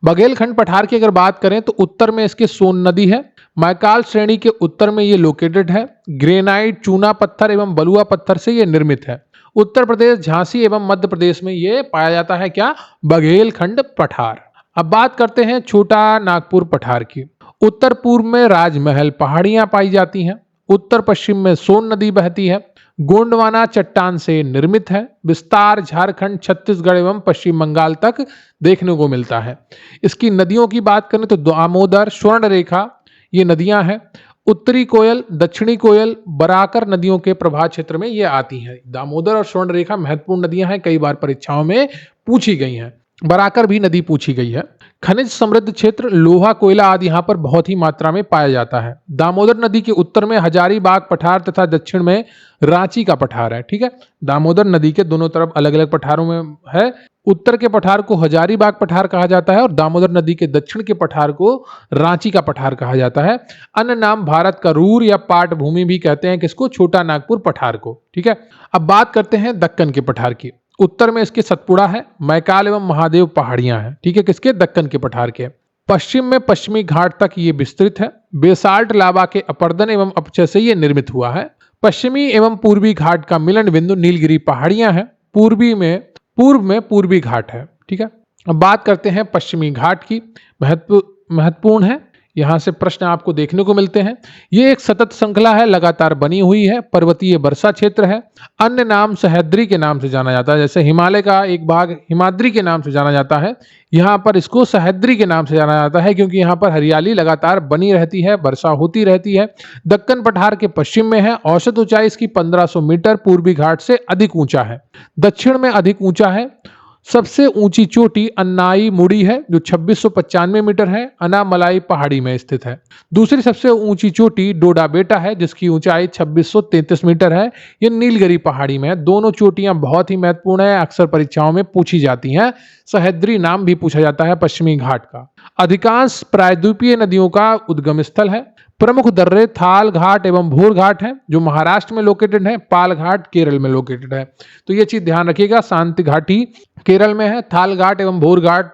बघेलखंड पठार की अगर बात करें तो उत्तर में इसके सोन नदी है। मैकाल श्रेणी के उत्तर में ये लोकेटेड है। ग्रेनाइट, चूना पत्थर एवं बलुआ पत्थर से ये निर्मित है। उत्तर प्रदेश, झांसी एवं मध्य प्रदेश में ये पाया जाता है क्या? बघेलखंड पठार। अब बात करते हैं छोटा नागपुर पठार की। उत्तर पूर्व में राजमहल पहाड़ियां पाई जाती हैं। उत्तर पश्चिम में सोन नदी बहती है। गोंडवाना चट्टान से निर्मित है। विस्तार झारखंड, छत्तीसगढ़ एवं पश्चिम बंगाल तक देखने को मिलता है। इसकी नदियों की बात करें तो दामोदर, स्वर्णरेखा ये नदियां हैं। उत्तरी कोयल, दक्षिणी कोयल, बराकर नदियों के प्रभाव क्षेत्र में ये आती हैं। दामोदर और स्वर्णरेखा महत्वपूर्ण नदियां हैं, कई बार परीक्षाओं में पूछी गई हैं। बराकर भी नदी पूछी गई है। खनिज समृद्ध क्षेत्र, लोहा, कोयला आदि यहाँ पर बहुत ही मात्रा में पाया जाता है। दामोदर नदी के उत्तर में हजारीबाग पठार तथा दक्षिण में रांची का पठार है। ठीक है, दामोदर नदी के दोनों तरफ अलग अलग पठारों में है। उत्तर के पठार को हजारीबाग पठार कहा जाता है और दामोदर नदी के दक्षिण के पठार को रांची का पठार कहा जाता है। अन्य नाम भारत का रूर या पाट भूमि भी कहते हैं किसको? छोटा नागपुर पठार को। ठीक है, अब बात करते हैं दक्कन के पठार की। उत्तर में इसके सतपुड़ा है। मैकाल एवं महादेव पहाड़ियां हैं। ठीक है, किसके? दक्कन के पठार के। पश्चिम में पश्चिमी घाट तक ये विस्तृत है। बेसाल्ट लावा के अपर्दन एवं अपक्षय से ये निर्मित हुआ है। पश्चिमी एवं पूर्वी घाट का मिलन बिंदु नीलगिरी पहाड़ियां हैं। पूर्व में पूर्वी घाट है। ठीक है, अब बात करते हैं पश्चिमी घाट की। महत्वपूर्ण है, यहां से प्रश्न आपको देखने को मिलते हैं। ये एक सतत श्रृंखला है, लगातार बनी हुई है। पर्वतीय वर्षा क्षेत्र है। अन्य नाम सह्याद्री के नाम से जाना जाता है। जैसे हिमालय का एक भाग हिमाद्री के नाम से जाना जाता है, यहाँ पर इसको सह्याद्री के नाम से जाना जाता है क्योंकि यहाँ पर हरियाली लगातार बनी रहती है, वर्षा होती रहती है। दक्कन पठार के पश्चिम में है। औसत ऊंचाई इसकी 1500 मीटर, पूर्वी घाट से अधिक ऊंचा है। दक्षिण में अधिक ऊंचा है। सबसे ऊंची चोटी अन्नाई मुड़ी है जो 2695 मीटर है, अनामलाई पहाड़ी में स्थित है। दूसरी सबसे ऊंची चोटी डोडा बेटा है जिसकी ऊंचाई 2633 मीटर है। यह नीलगिरी पहाड़ी में है। दोनों चोटियां बहुत ही महत्वपूर्ण है, अक्सर परीक्षाओं में पूछी जाती हैं। सह्याद्री नाम भी पूछा जाता है पश्चिमी घाट का। अधिकांश प्रायद्वीपीय नदियों का उद्गम स्थल है। प्रमुख दर्रे थाल घाट एवं भोर घाट है जो महाराष्ट्र में लोकेटेड है। पाल घाट केरल में लोकेटेड है। तो ये चीज ध्यान रखिएगा, शांति घाटी केरल में है, थाल घाट एवं भोर घाट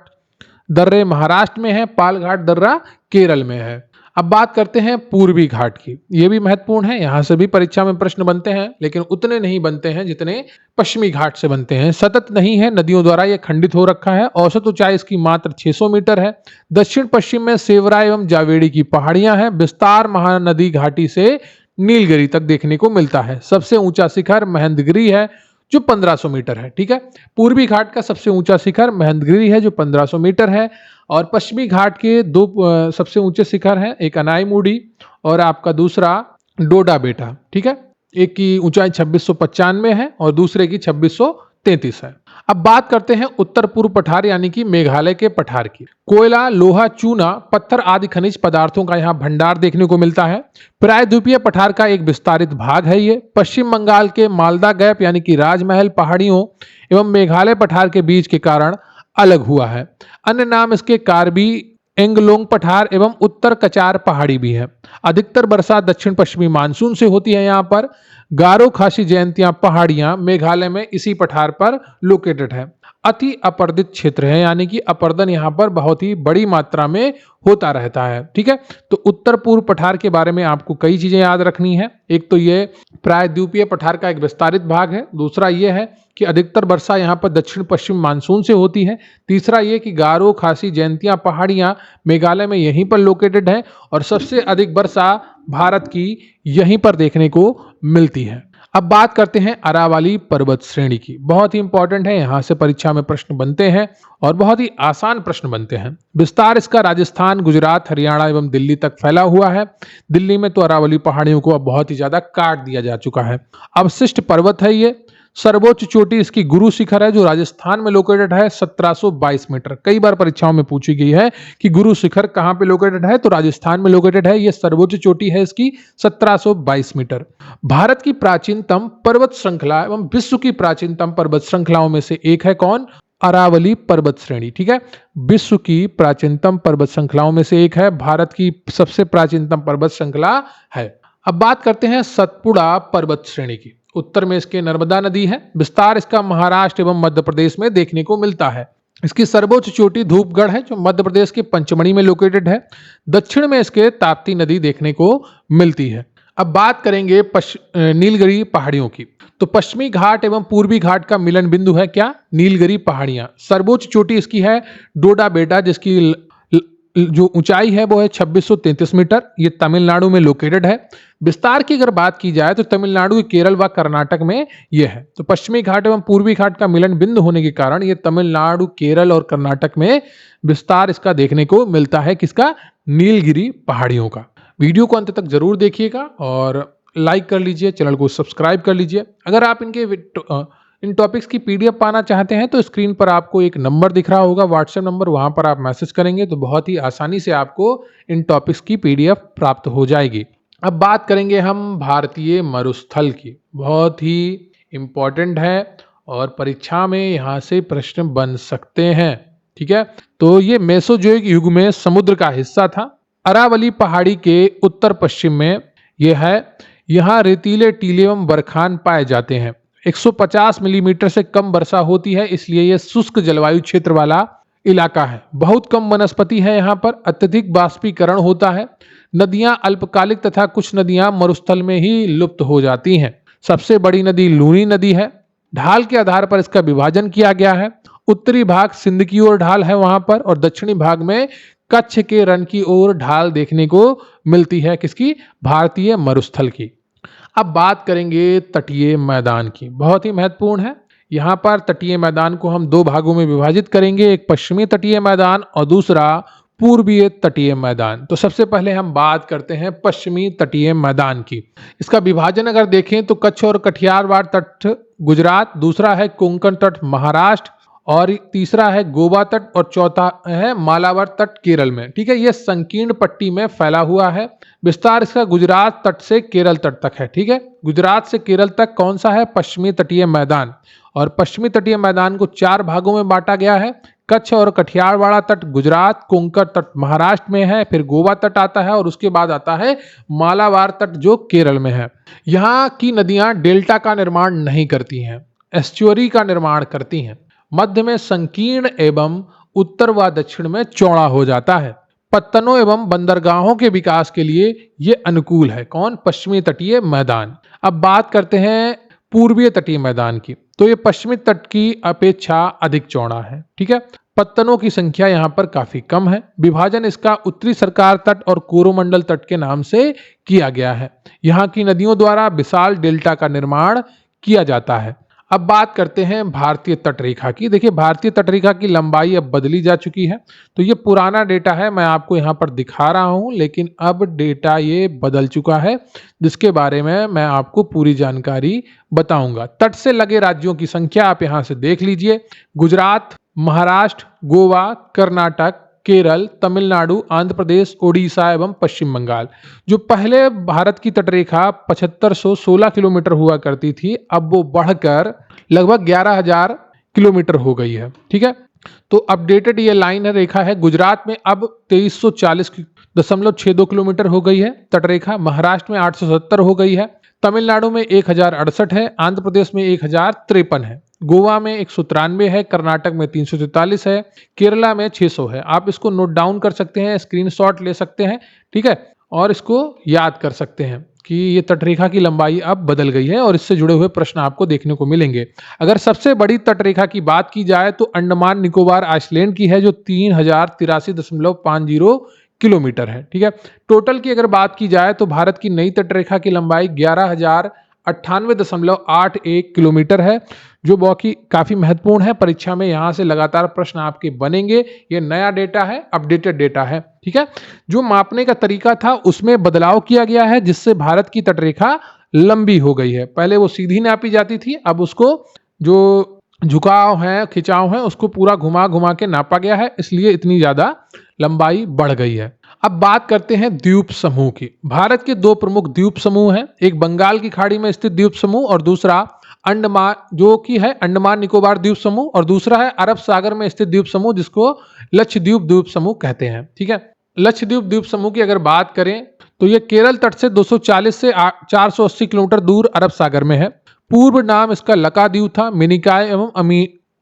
दर्रे महाराष्ट्र में है, पाल घाट दर्रा केरल में है। अब बात करते हैं पूर्वी घाट की। ये भी महत्वपूर्ण है, यहां से भी परीक्षा में प्रश्न बनते हैं लेकिन उतने नहीं बनते हैं जितने पश्चिमी घाट से बनते हैं। सतत नहीं है, नदियों द्वारा यह खंडित हो रखा है। औसत ऊंचाई इसकी मात्र 600 मीटर है। दक्षिण पश्चिम में सेवरा एवं जावेड़ी की पहाड़ियां हैं। विस्तार महानदी घाटी से नीलगिरी तक देखने को मिलता है। सबसे ऊंचा शिखर महेंद्रगिरी है जो 1500 मीटर है। ठीक है, पूर्वी घाट का सबसे ऊंचा शिखर महेंद्रगिरी है जो 1500 मीटर है और पश्चिमी घाट के दो सबसे ऊंचे शिखर हैं, एक अनाईमुड़ी और आपका दूसरा डोडा बेटा। ठीक है, एक की ऊंचाई 2695 है और दूसरे की 2633 है। अब बात करते हैं उत्तर पूर्व पठार यानी कि मेघालय के पठार की। कोयला, लोहा, चूना, पत्थर आदि खनिज पदार्थों का यहाँ भंडार देखने को मिलता है। प्रायद्वीपीय पठार का एक विस्तारित भाग है ये। पश्चिम बंगाल के मालदा गैप यानी कि राजमहल पहाड़ियों एवं मेघालय पठार के बीच के कारण अलग हुआ है। अन्य नाम इसके कार्बी एंगलोंग पठार एवं उत्तर कचार पहाड़ी भी है। अधिकतर वर्षा दक्षिण पश्चिमी मानसून से होती है। यहाँ पर गारो खासी जयंतियां पहाड़ियां मेघालय में इसी पठार पर लोकेटेड है। अति अपर्दित क्षेत्र है यानी कि अपर्दन यहाँ पर बहुत ही बड़ी मात्रा में होता रहता है। ठीक है, तो उत्तर पूर्व पठार के बारे में आपको कई चीजें याद रखनी है। एक तो ये प्रायद्वीपीय पठार का एक विस्तारित भाग है। दूसरा ये है कि अधिकतर वर्षा यहाँ पर दक्षिण पश्चिम मानसून से होती है। तीसरा ये कि गारो खासी जयंतियां पहाड़ियां मेघालय में यहीं पर लोकेटेड है और सबसे अधिक वर्षा भारत की यहीं पर देखने को मिलती है। अब बात करते हैं अरावली पर्वत श्रेणी की। बहुत ही इंपॉर्टेंट है, यहां से परीक्षा में प्रश्न बनते हैं और बहुत ही आसान प्रश्न बनते हैं। विस्तार इसका राजस्थान, गुजरात, हरियाणा एवं दिल्ली तक फैला हुआ है। दिल्ली में तो अरावली पहाड़ियों को अब बहुत ही ज्यादा काट दिया जा चुका है। अवशिष्ट पर्वत है ये। सर्वोच्च चोटी इसकी गुरु शिखर है जो राजस्थान में लोकेटेड है, 1722 मीटर। कई बार परीक्षाओं में पूछी गई है कि गुरु शिखर कहां पे लोकेटेड है, तो राजस्थान में लोकेटेड है। यह सर्वोच्च चोटी है इसकी 1722 मीटर। भारत की प्राचीनतम पर्वत श्रृंखला एवं विश्व की प्राचीनतम पर्वत श्रृंखलाओं में से एक है कौन? अरावली पर्वत श्रेणी। ठीक है, विश्व की प्राचीनतम पर्वत श्रृंखलाओं में से एक है, भारत की सबसे प्राचीनतम पर्वत श्रृंखला है। अब बात करते हैं सतपुड़ा पर्वत श्रेणी की। उत्तर में इसके नर्मदा नदी है। विस्तार इसका महाराष्ट्र एवं मध्य प्रदेश में देखने को मिलता है। इसकी सर्वोच्च चोटी धूपगढ़ है जो मध्य प्रदेश के पंचमढ़ी में लोकेटेड है। दक्षिण में इसके ताप्ती नदी देखने को मिलती है। अब बात करेंगे नीलगिरी पहाड़ियों की। तो पश्चिमी घाट एवं पूर्वी घाट का मिलन बिंदु है क्या? नीलगिरी पहाड़ियां। सर्वोच्च चोटी इसकी है डोडा बेटा, जिसकी जो ऊंचाई है वो है 2633 मीटर। ये तमिलनाडु में लोकेटेड है। विस्तार की अगर बात की जाए तो तमिलनाडु, केरल व कर्नाटक में यह है। तो पश्चिमी घाट एवं पूर्वी घाट का मिलन बिंदु होने के कारण ये तमिलनाडु, केरल और कर्नाटक में विस्तार इसका देखने को मिलता है। किसका? नीलगिरी पहाड़ियों का। वीडियो को अंत तक जरूर देखिएगा और लाइक कर लीजिए, चैनल को सब्सक्राइब कर लीजिए। अगर आप इन टॉपिक्स की पीडीएफ पाना चाहते हैं तो स्क्रीन पर आपको एक नंबर दिख रहा होगा, व्हाट्सएप नंबर, वहां पर आप मैसेज करेंगे तो बहुत ही आसानी से आपको इन टॉपिक्स की पीडीएफ प्राप्त हो जाएगी। अब बात करेंगे हम भारतीय मरुस्थल की। बहुत ही इंपॉर्टेंट है और परीक्षा में यहाँ से प्रश्न बन सकते हैं। ठीक है, तो ये मेसोजोइक युग में समुद्र का हिस्सा था। अरावली पहाड़ी के उत्तर पश्चिम में यह है। यहाँ रेतीले टीले एवं बरखान पाए जाते हैं। 150 मिलीमीटर से कम वर्षा होती है, इसलिए यह शुष्क जलवायु क्षेत्र वाला इलाका है। बहुत कम वनस्पति है यहाँ पर। अत्यधिक वाष्पीकरण होता है। नदियां अल्पकालिक तथा कुछ नदियां मरुस्थल में ही लुप्त हो जाती हैं। सबसे बड़ी नदी लूनी नदी है। ढाल के आधार पर इसका विभाजन किया गया है। उत्तरी भाग सिंध की ओर ढाल है वहां पर, और दक्षिणी भाग में कच्छ के रण की ओर ढाल देखने को मिलती है। किसकी? भारतीय मरुस्थल की। अब बात करेंगे तटीय मैदान की। बहुत ही महत्वपूर्ण है। यहाँ पर तटीय मैदान को हम दो भागों में विभाजित करेंगे, एक पश्चिमी तटीय मैदान और दूसरा पूर्वीय तटीय मैदान। तो सबसे पहले हम बात करते हैं पश्चिमी तटीय मैदान की। इसका विभाजन अगर देखें तो कच्छ और कठियावाड़ तट गुजरात, दूसरा है कोंकण तट महाराष्ट्र, और तीसरा है गोवा तट, और चौथा है मालाबार तट केरल में। ठीक है, यह संकीर्ण पट्टी में फैला हुआ है। विस्तार इसका गुजरात तट से केरल तट तक है। ठीक है, गुजरात से केरल तक कौन सा है? पश्चिमी तटीय मैदान। और पश्चिमी तटीय मैदान को 4 भागों में बांटा गया है। कच्छ और कठियावाड़ तट गुजरात, कोंकण तट महाराष्ट्र में है, फिर गोवा तट आता है और उसके बाद आता है मालाबार तट जो केरल में है। यहाँ की नदियां डेल्टा का निर्माण नहीं करती हैं, एस्चुअरी का निर्माण करती हैं। मध्य में संकीर्ण एवं उत्तर व दक्षिण में चौड़ा हो जाता है। पत्तनों एवं बंदरगाहों के विकास के लिए यह अनुकूल है। कौन? पश्चिमी तटीय मैदान। अब बात करते हैं पूर्वीय तटीय मैदान की। तो ये पश्चिमी तट की अपेक्षा अधिक चौड़ा है। ठीक है, पत्तनों की संख्या यहाँ पर काफी कम है। विभाजन इसका उत्तरी सरकार तट और कोरोमंडल तट के नाम से किया गया है। यहाँ की नदियों द्वारा विशाल डेल्टा का निर्माण किया जाता है। अब बात करते हैं भारतीय तटरेखा की। देखिए, भारतीय तटरेखा की लंबाई अब बदली जा चुकी है। तो ये पुराना डेटा है, मैं आपको यहाँ पर दिखा रहा हूँ, लेकिन अब डेटा ये बदल चुका है, जिसके बारे में मैं आपको पूरी जानकारी बताऊंगा। तट से लगे राज्यों की संख्या आप यहाँ से देख लीजिए। गुजरात, महाराष्ट्र, गोवा, कर्नाटक, केरल, तमिलनाडु, आंध्र प्रदेश, ओडिशा एवं पश्चिम बंगाल। जो पहले भारत की तटरेखा 7516 किलोमीटर हुआ करती थी, अब वो बढ़कर लगभग 11000 किलोमीटर हो गई है। ठीक है, तो अपडेटेड ये लाइन है, रेखा है। गुजरात में अब 2340.62 किलोमीटर हो गई है तटरेखा। महाराष्ट्र में 870 हो गई है। तमिलनाडु में 1068 है। आंध्र प्रदेश में 1053 है। गोवा में 193 है। कर्नाटक में 343 है। केरला में 600 है। आप इसको नोट डाउन कर सकते हैं, स्क्रीनशॉट ले सकते हैं। ठीक है, और इसको याद कर सकते हैं कि ये तटरेखा की लंबाई अब बदल गई है और इससे जुड़े हुए प्रश्न आपको देखने को मिलेंगे। अगर सबसे बड़ी तटरेखा की बात की जाए तो अंडमान निकोबार आइसलैंड की है, जो 3083.50 किलोमीटर है। ठीक है, टोटल की अगर बात की जाए तो भारत की नई तटरेखा की लंबाई 11098.81 किलोमीटर है, जो बाकी काफी महत्वपूर्ण है। परीक्षा में यहां से लगातार प्रश्न आपके बनेंगे। ये नया डेटा है, अपडेटेड डेटा है। ठीक है, जो मापने का तरीका था उसमें बदलाव किया गया है, जिससे भारत की तटरेखा लंबी हो गई है। पहले वो सीधी नापी जाती थी, अब उसको जो झुकाव है, खिंचाव है, उसको पूरा घुमा घुमा के नापा गया है, इसलिए इतनी ज्यादा लंबाई बढ़ गई है। अब बात करते हैं द्वीप समूह की। भारत के 2 प्रमुख द्वीप समूह हैं, एक बंगाल की खाड़ी में स्थित द्वीप समूह और दूसरा अंडमान, जो कि है अंडमान निकोबार द्वीप समूह, और दूसरा है अरब सागर में स्थित द्वीप समूह, जिसको लक्षद्वीप द्वीप समूह कहते हैं। ठीक है, लक्षद्वीप द्वीप समूह की अगर बात करें तो यह केरल तट से 240 से 480 किलोमीटर दूर अरब सागर में है। पूर्व नाम इसका लकाद्वीप था। मिनिकॉय एवं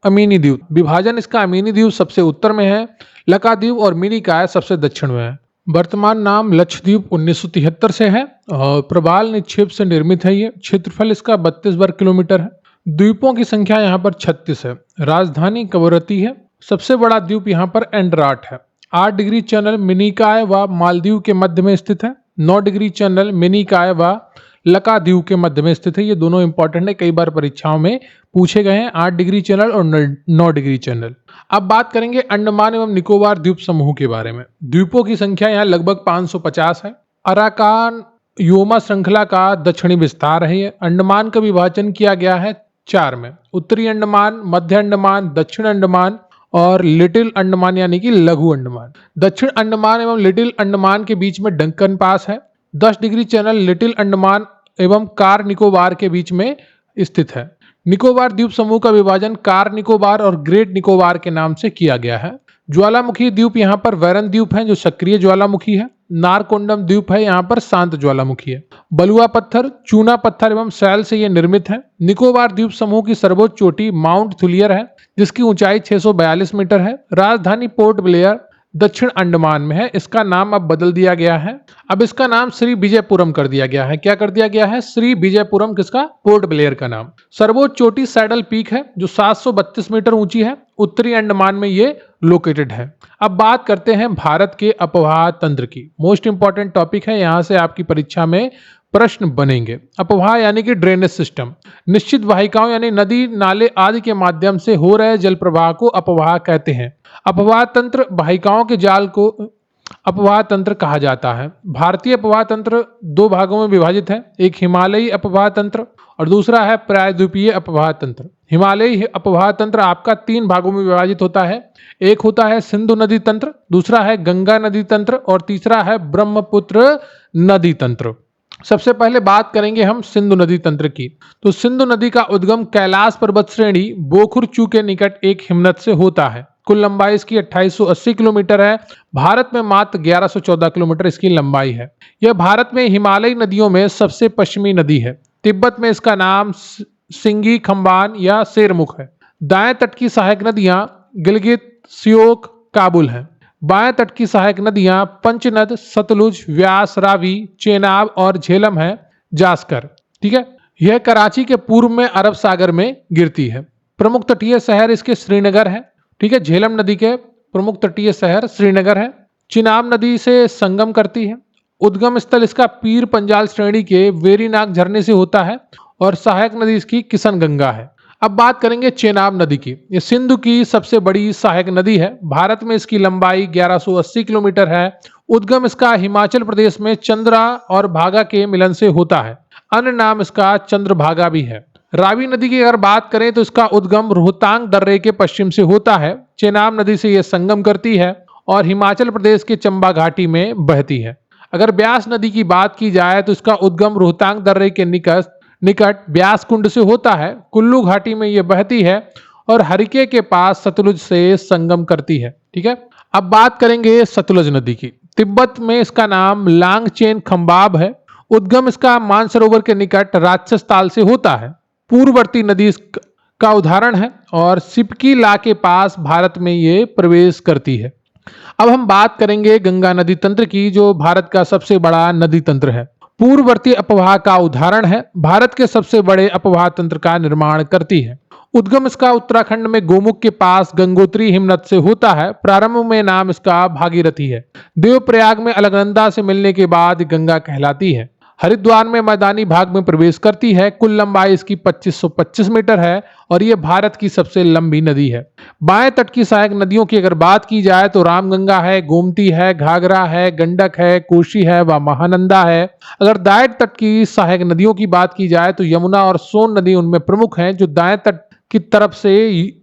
अमीनी द्वीप। विभाजन इसका अमीनी द्वीप सबसे उत्तर में है, लकाद्वीप और मिनिकॉय सबसे दक्षिण में है। वर्तमान नाम लक्षद्वीप 1973 से है और प्रबाल निक्षेप से निर्मित है। ये क्षेत्रफल इसका 32 वर्ग किलोमीटर है। द्वीपों की संख्या यहाँ पर 36 है। राजधानी कवरत्ती है। सबसे बड़ा द्वीप यहाँ पर एंड्राट है। 8 डिग्री चैनल मिनिकॉय व मालदीव के मध्य में स्थित है। 9 डिग्री चैनल मिनिकॉय व लकाद्वीप के मध्य में स्थित है। ये दोनों इंपॉर्टेंट है, कई बार परीक्षाओं में पूछे गए हैं, 8 डिग्री चैनल और 9 डिग्री चैनल। अब बात करेंगे अंडमान एवं निकोबार द्वीप समूह के बारे में। द्वीपों की संख्या यहाँ लगभग 550 है। अराकान योमा श्रृंखला का दक्षिणी विस्तार है। ये अंडमान का विभाजन किया गया है 4 में, उत्तरी अंडमान, मध्य अंडमान, दक्षिण अंडमान और लिटिल अंडमान यानी कि लघु अंडमान। दक्षिण अंडमान एवं लिटिल अंडमान के बीच में डंकन पास है। 10 डिग्री चैनल लिटिल अंडमान एवं कार निकोबार के बीच में स्थित है। निकोबार द्वीप समूह का विभाजन कार निकोबार और ग्रेट निकोबार के नाम से किया गया है। ज्वालामुखी द्वीप यहाँ पर वैरन द्वीप है जो सक्रिय ज्वालामुखी है। नारकोंडम द्वीप है यहाँ पर शांत ज्वालामुखी है। बलुआ पत्थर, चूना पत्थर एवं सैल से यह निर्मित है। निकोबार द्वीप समूह की सर्वोच्च चोटी माउंट थुलियर है जिसकी ऊंचाई 642 मीटर है। राजधानी पोर्ट ब्लेयर दक्षिण अंडमान में है। इसका नाम अब बदल दिया गया है। अब इसका नाम श्री विजयपुरम कर दिया गया है। क्या कर दिया गया है? श्री विजयपुरम। किसका? पोर्ट ब्लेयर का नाम। सर्वोच्च चोटी सैडल पीक है जो 732 मीटर ऊंची है। उत्तरी अंडमान में ये लोकेटेड है। अब बात करते हैं भारत के अपवाह तंत्र की। मोस्ट इंपॉर्टेंट टॉपिक है, यहां से आपकी परीक्षा में प्रश्न बनेंगे। अपवाह यानी कि ड्रेनेज सिस्टम। निश्चित वाहिकाओं यानी नदी, नाले आदि के माध्यम से हो रहे जल प्रवाह को अपवाह कहते हैं। अपवाह तंत्र वाहिकाओं के जाल को अपवाह तंत्र कहा जाता है। भारतीय अपवाह तंत्र 2 भागों में विभाजित है। एक हिमालयी अपवाह तंत्र और दूसरा है प्रायद्वीपीय अपवाह तंत्र। हिमालयी अपवाह तंत्र आपका 3 भागों में विभाजित होता है। एक होता है सिंधु नदी तंत्र, दूसरा है गंगा नदी तंत्र और तीसरा है ब्रह्मपुत्र नदी तंत्र। सबसे पहले बात करेंगे हम सिंधु नदी तंत्र की। तो सिंधु नदी का उद्गम कैलाश पर्वत श्रेणी बोखुरचू के निकट एक हिमनद से होता है। कुल लंबाई इसकी 2880 किलोमीटर है। भारत में मात्र 1114 किलोमीटर इसकी लंबाई है। यह भारत में हिमालयी नदियों में सबसे पश्चिमी नदी है। तिब्बत में इसका नाम सिंगी खम्बान या शेरमुख है। दाएं तट की सहायक नदियां गिलगित, श्योक, काबुल हैं। बाएं तट की सहायक नदियां पंचनद, सतलुज, व्यास, रावी, चेनाब और झेलम है। जास्कर, ठीक है। यह कराची के पूर्व में अरब सागर में गिरती है। प्रमुख तटीय शहर इसके श्रीनगर है, ठीक है। झेलम नदी के प्रमुख तटीय शहर श्रीनगर है। चिनाब नदी से संगम करती है। उद्गम स्थल इसका पीर पंजाल श्रेणी के वेरीनाग झरने से होता है और सहायक नदी इसकी किशन गंगा है। अब बात करेंगे चेनाब नदी की। ये सिंधु की सबसे बड़ी सहायक नदी है। भारत में इसकी लंबाई 1180 किलोमीटर है। उद्गम इसका हिमाचल प्रदेश में चंद्रा और भागा के मिलन से होता है। अन्य नाम इसका चंद्रभागा भी है। रावी नदी की अगर बात करें तो इसका उद्गम रोहतांग दर्रे के पश्चिम से होता है। चेनाब नदी से यह संगम करती है और हिमाचल प्रदेश के चंबा घाटी में बहती है। अगर ब्यास नदी की बात की जाए तो इसका उद्गम रोहतांग दर्रे के निकट ब्यास कुंड से होता है। कुल्लू घाटी में यह बहती है और हरिके के पास सतलुज से संगम करती है, ठीक है। अब बात करेंगे सतलुज नदी की। तिब्बत में इसका नाम लांगचेन खंबाब है। उद्गम इसका मानसरोवर के निकट राक्षस ताल से होता है। पूर्ववर्ती नदी का उदाहरण है और सिपकी ला के पास भारत में ये प्रवेश करती है। अब हम बात करेंगे गंगा नदी तंत्र की, जो भारत का सबसे बड़ा नदी तंत्र है। पूर्ववर्ती अपवाह का उदाहरण है। भारत के सबसे बड़े अपवाह तंत्र का निर्माण करती है। उद्गम इसका उत्तराखंड में गोमुख के पास गंगोत्री हिमनद से होता है। प्रारंभ में नाम इसका भागीरथी है। देवप्रयाग में अलकनंदा से मिलने के बाद गंगा कहलाती है। हरिद्वार में मैदानी भाग में प्रवेश करती है। कुल लंबाई इसकी 2525 मीटर है और यह भारत की सबसे लंबी नदी है। बाएं तट की सहायक नदियों की अगर बात की जाए तो रामगंगा है, गोमती है, घाघरा है, गंडक है, कोशी है व महानंदा है। अगर दाएं तट की सहायक नदियों की बात की जाए तो यमुना और सोन नदी उनमें प्रमुख हैं, जो दाएं तट की तरफ से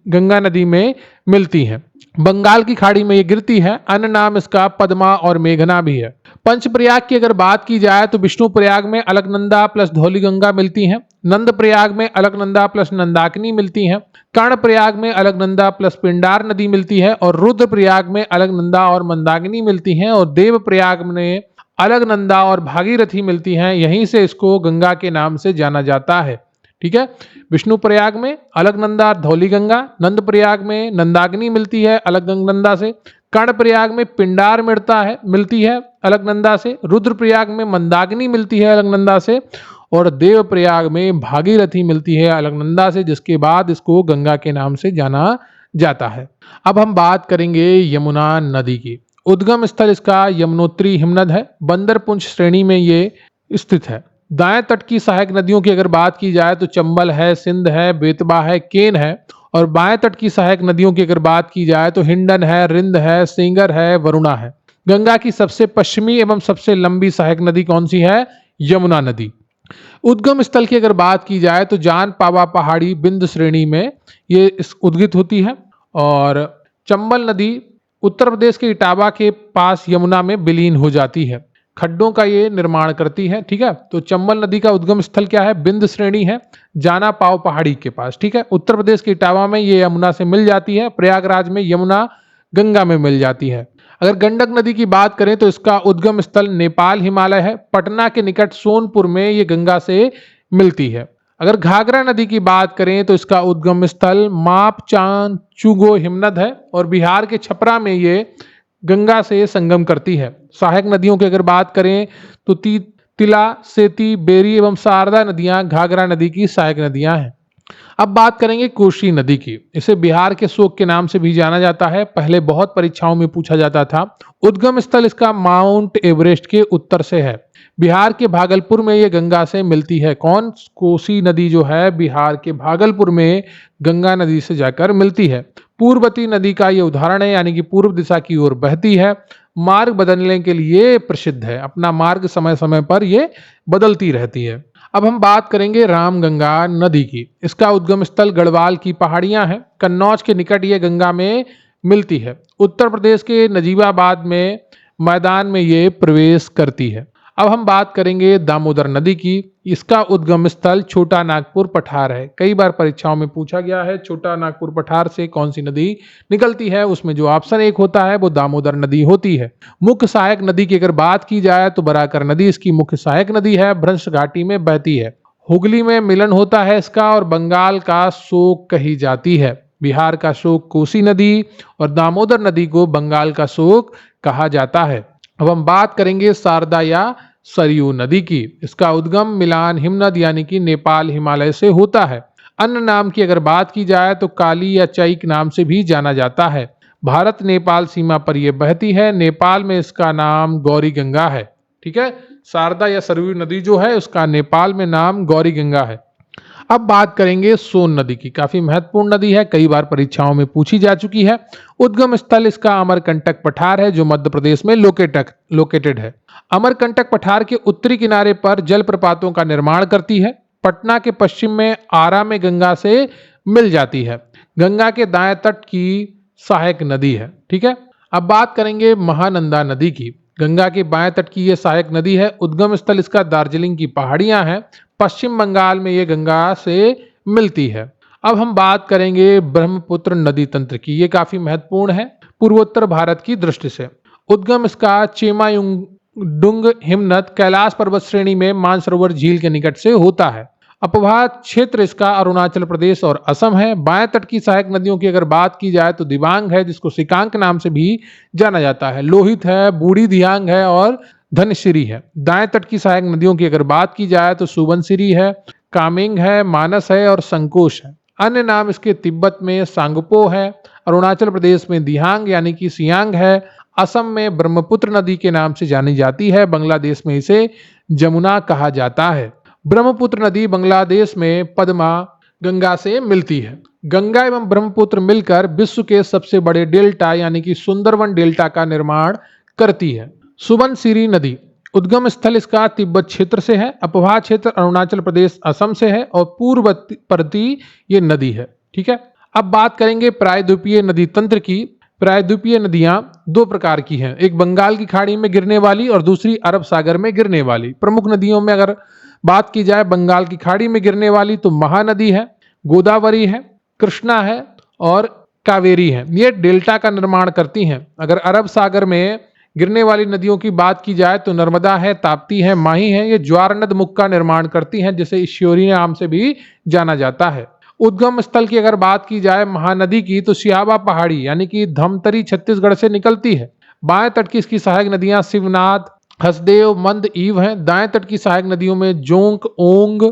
गंगा नदी में मिलती हैं। बंगाल की खाड़ी में ये गिरती है। अन्य नाम इसका पद्मा और मेघना भी है। पंचप्रयाग की अगर बात की जाए तो विष्णु प्रयाग में अलकनंदा प्लस धौलीगंगा मिलती हैं। नंद प्रयाग में अलकनंदा प्लस नंदाकिनी मिलती हैं। कर्ण प्रयाग में अलकनंदा प्लस पिंडार नदी मिलती है और रुद्र प्रयाग में अलकनंदा और मंदाकिनी मिलती हैं और देव प्रयाग में अलकनंदा और भागीरथी मिलती हैं। यहीं से इसको गंगा के नाम से जाना जाता है, ठीक है। विष्णु प्रयाग में अलकनंदा धौली गंगा, नंद प्रयाग में नंदाग्नि मिलती है अलकनंदा से, कर्ण प्रयाग में पिंडार मिलती है अलकनंदा से, रुद्र प्रयाग में मंदाग्नि मिलती है अलकनंदा से, और देव प्रयाग में भागीरथी मिलती है अलकनंदा से, जिसके बाद इसको गंगा के नाम से जाना जाता है। अब हम बात करेंगे यमुना नदी की। उद्गम स्थल इसका यमुनोत्री हिमनद है, बंदरपुंछ श्रेणी में ये स्थित है। दाएं तट की सहायक नदियों की अगर बात की जाए तो चंबल है, सिंध है, बेतबा है, केन है। और बाएं तट की सहायक नदियों की अगर बात की जाए तो हिंडन है, रिंद है, सेंगर है, वरुणा है। गंगा की सबसे पश्चिमी एवं सबसे लंबी सहायक नदी कौन सी है? यमुना नदी। उद्गम स्थल की अगर बात की जाए तो जान पावा पहाड़ी बिंद श्रेणी में ये उद्गित होती है, और चंबल नदी उत्तर प्रदेश के इटावा के पास यमुना में विलीन हो जाती है, खड्डों का ये निर्माण करती है। ठीक है, तो चंबल नदी का उद्गम स्थल क्या है? बिंद श्रेणी है, जाना पाव पहाड़ी के पास। ठीक है, उत्तर प्रदेश के इटावा में ये यमुना से मिल जाती है, प्रयागराज में यमुना गंगा में मिल जाती है। अगर गंडक नदी की बात करें तो इसका उद्गम स्थल नेपाल हिमालय है, पटना के निकट सोनपुर में ये गंगा से मिलती है। अगर घाघरा नदी की बात करें तो इसका उद्गम स्थल मापचान चुगो हिमनद है, और बिहार के छपरा में ये गंगा से संगम करती है। सहायक नदियों की अगर बात करें तो तिला, सेती, बेरी एवं शारदा नदियां घाघरा नदी की सहायक नदियां हैं। अब बात करेंगे कोशी नदी की। इसे बिहार के शोक के नाम से भी जाना जाता है, पहले बहुत परीक्षाओं में पूछा जाता था। उद्गम स्थल इसका माउंट एवरेस्ट के उत्तर से है, बिहार के भागलपुर में ये गंगा से मिलती है। कौन? कोसी नदी जो है बिहार के भागलपुर में गंगा नदी से जाकर मिलती है। पूर्ववती नदी का ये उदाहरण है, यानी कि पूर्व दिशा की ओर बहती है, मार्ग बदलने के लिए प्रसिद्ध है, अपना मार्ग समय समय पर ये बदलती रहती है। अब हम बात करेंगे रामगंगा नदी की। इसका उद्गम स्थल गढ़वाल की पहाड़ियां हैं, कन्नौज के निकट ये गंगा में मिलती है। उत्तर प्रदेश के नजीबाबाद में मैदान में ये प्रवेश करती है। अब हम बात करेंगे दामोदर नदी की। इसका उद्गम स्थल छोटा नागपुर पठार है, कई बार परीक्षाओं में पूछा गया है छोटा नागपुर पठार से कौन सी नदी निकलती है, उसमें जो ऑप्शन 1 होता है वो दामोदर नदी होती है। मुख्य सहायक नदी की अगर बात की जाए तो बराकर नदी इसकी मुख्य सहायक नदी है, भ्रंश घाटी में बहती है। हुगली में मिलन होता है इसका, और बंगाल का शोक कही जाती है। बिहार का शोक कोसी नदी, और दामोदर नदी को बंगाल का शोक कहा जाता है। अब हम बात करेंगे शारदा या सरयू नदी की। इसका उद्गम मिलान हिमनद यानी कि नेपाल हिमालय से होता है। अन्य नाम की अगर बात की जाए तो काली या चैक नाम से भी जाना जाता है। भारत नेपाल सीमा पर यह बहती है, नेपाल में इसका नाम गौरी गंगा है। ठीक है, शारदा या सरयू नदी जो है उसका नेपाल में नाम गौरी गंगा है। अब बात करेंगे सोन नदी की, काफी महत्वपूर्ण नदी है, कई बार परीक्षाओं में पूछी जा चुकी है। उद्गम स्थल इसका अमरकंटक पठार है, जो मध्य प्रदेश में लोकेटेड है। अमरकंटक पठार के उत्तरी किनारे पर जलप्रपातों का निर्माण करती है। पटना के पश्चिम में आरा में गंगा से मिल जाती है, गंगा के दाएं तट की सहायक नदी है। ठीक है, अब बात करेंगे महानंदा नदी की। गंगा के बाएं तट की यह सहायक नदी है, उद्गम स्थल इसका दार्जिलिंग की पहाड़ियां हैं, पश्चिम बंगाल में यह गंगा से मिलती है। अब हम बात करेंगे ब्रह्मपुत्र नदी तंत्र की, ये काफी महत्वपूर्ण है पूर्वोत्तर भारत की दृष्टि से। उद्गम इसका चेमायुंगडुंग हिमनद कैलाश पर्वत श्रेणी में मानसरोवर झील के निकट से होता है। अपवाह क्षेत्र इसका अरुणाचल प्रदेश और असम है। बाएं तट की सहायक नदियों की अगर बात की जाए तो दिबांग है, जिसको सिकांक नाम से भी जाना जाता है, लोहित है, बूढ़ी दियांग है और धनश्री है। दाएं तट की सहायक नदियों की अगर बात की जाए तो सुबनसिरी है, कामेंग है, मानस है और संकोश है। अन्य नाम इसके तिब्बत में सांगपो है, अरुणाचल प्रदेश में दिहांग यानी कि सियांग है, असम में ब्रह्मपुत्र नदी के नाम से जानी जाती है, बांग्लादेश में इसे जमुना कहा जाता है। ब्रह्मपुत्र नदी बांग्लादेश में पद्मा गंगा से मिलती है। गंगा एवं ब्रह्मपुत्र मिलकर विश्व के सबसे बड़े डेल्टा यानी कि सुंदरवन डेल्टा का निर्माण करती है। सुबनसिरी नदी उद्गम स्थल इसका तिब्बत क्षेत्र से है, अपवाह क्षेत्र अरुणाचल प्रदेश असम से है और पूर्ववर्ती ये नदी है। ठीक है, अब बात करेंगे प्रायद्वीपीय नदी तंत्र की। प्रायद्वीपीय नदियां 2 प्रकार की हैं, एक बंगाल की खाड़ी में गिरने वाली और दूसरी अरब सागर में गिरने वाली। प्रमुख नदियों में अगर बात की जाए बंगाल की खाड़ी में गिरने वाली तो महानदी है, गोदावरी है, कृष्णा है और कावेरी है, ये डेल्टा का निर्माण करती हैं। अगर अरब सागर में गिरने वाली नदियों की बात की जाए तो नर्मदा है, ताप्ती है, माही है, ये ज्वारनद मुख का निर्माण करती हैं, जिसे ईश्वरी नाम से भी जाना जाता है। उद्गम स्थल की अगर बात की जाए महानदी की तो सियाबा पहाड़ी यानी कि धमतरी छत्तीसगढ़ से निकलती है। बाएं तट की इसकी सहायक नदियां शिवनाथ, हसदेव, मंद, ईव हैं। दाएं तट की सहायक नदियों में जोंक, ओंग,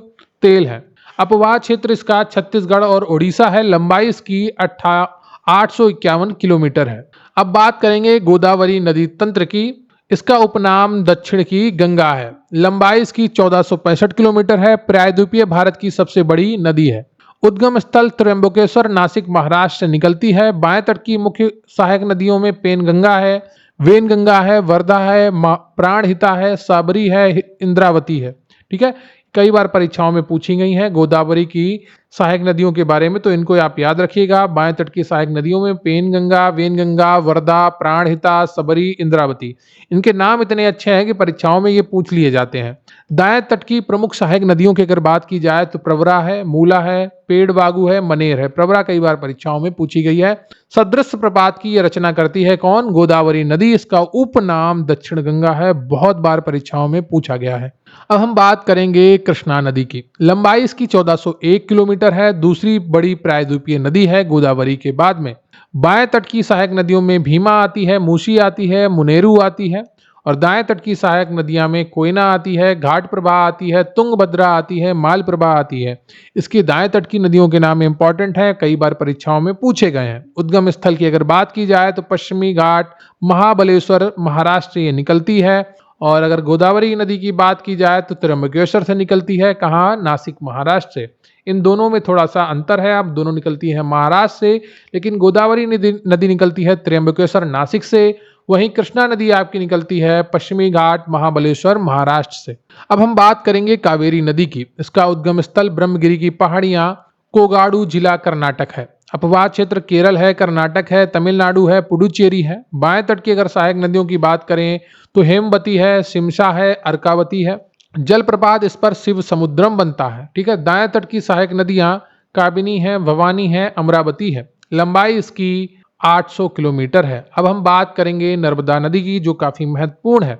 तेल है। अपवाह क्षेत्र इसका छत्तीसगढ़ और उड़ीसा है। लंबाई इसकी 851 किलोमीटर है। अब बात करेंगे गोदावरी नदी तंत्र की। इसका उपनाम दक्षिण की गंगा है। लंबाई इसकी 1465 किलोमीटर है। प्रायद्वीपीय भारत की सबसे बड़ी नदी है। उद्गम स्थल त्र्यंबकेश्वर, नासिक, महाराष्ट्र से निकलती है। बाएं तट की मुख्य सहायक नदियों में पेनगंगा है, वेनगंगा है, वर्धा है, प्राणहिता है, साबरी है, इंद्रावती है। ठीक है, कई बार परीक्षाओं में पूछी गई हैं गोदावरी की सहायक नदियों के बारे में, तो इनको आप याद रखिएगा। बाएं तट की सहायक नदियों में पेनगंगा, वेनगंगा, वर्धा, प्राणहिता, सबरी, इंद्रावती। इनके नाम इतने अच्छे हैं कि परीक्षाओं में ये पूछ लिए जाते हैं। दाएं तट की प्रमुख सहायक नदियों की अगर बात की जाए तो प्रवरा है, मूला है, पेड़बागू है, मनेर है। प्रवरा कई बार परीक्षाओं में पूछी गई है। सदृश प्रपात की ये रचना करती है कौन? गोदावरी नदी। इसका उपनाम दक्षिण गंगा है। बहुत बार परीक्षाओं में पूछा गया है। अब हम बात करेंगे कृष्णा नदी की। लंबाई इसकी 1401 किलोमीटर है। दूसरी बड़ी प्रायद्वीपीय नदी है गोदावरी के बाद में। बाएं तट की सहायक नदियों में भीमा आती है, मूसी आती है, मुनेरू आती है। और दाएं तट की सहायक नदियां में कोयना आती है, घाट प्रभा आती है, तुंगभद्रा आती है, माल प्रभा आती है। इसकी दाएं तट की नदियों के नाम इंपॉर्टेंट है, कई बार परीक्षाओं में पूछे गए हैं। उद्गम स्थल की अगर बात की जाए तो पश्चिमी घाट महाबलेश्वर, महाराष्ट्र ये निकलती है। और अगर गोदावरी नदी की बात की जाए तो त्र्यंबकेश्वर से निकलती है। कहाँ? नासिक, महाराष्ट्र से। इन दोनों में थोड़ा सा अंतर है, अब दोनों निकलती है महाराष्ट्र से, लेकिन गोदावरी नदी निकलती है त्र्यंबकेश्वर, नासिक से। वहीं कृष्णा नदी आपकी निकलती है पश्चिमी घाट, महाबलेश्वर, महाराष्ट्र से। अब हम बात करेंगे कावेरी नदी की। इसका उद्गम स्थल ब्रह्मगिरी की पहाड़ियां, कोगाडू जिला, कर्नाटक है। अपवाह क्षेत्र केरल है, कर्नाटक है, तमिलनाडु है, पुडुचेरी है। बाएं तट की अगर सहायक नदियों की बात करें तो हेमवती है, शिमशा है, अर्कावती है। जलप्रपात इस पर शिव समुद्रम बनता है। ठीक है, दाएं तट की सहायक नदियां काबिनी है, भवानी है, अमरावती है। लंबाई इसकी 800 किलोमीटर है। अब हम बात करेंगे नर्मदा नदी की, जो काफी महत्वपूर्ण है।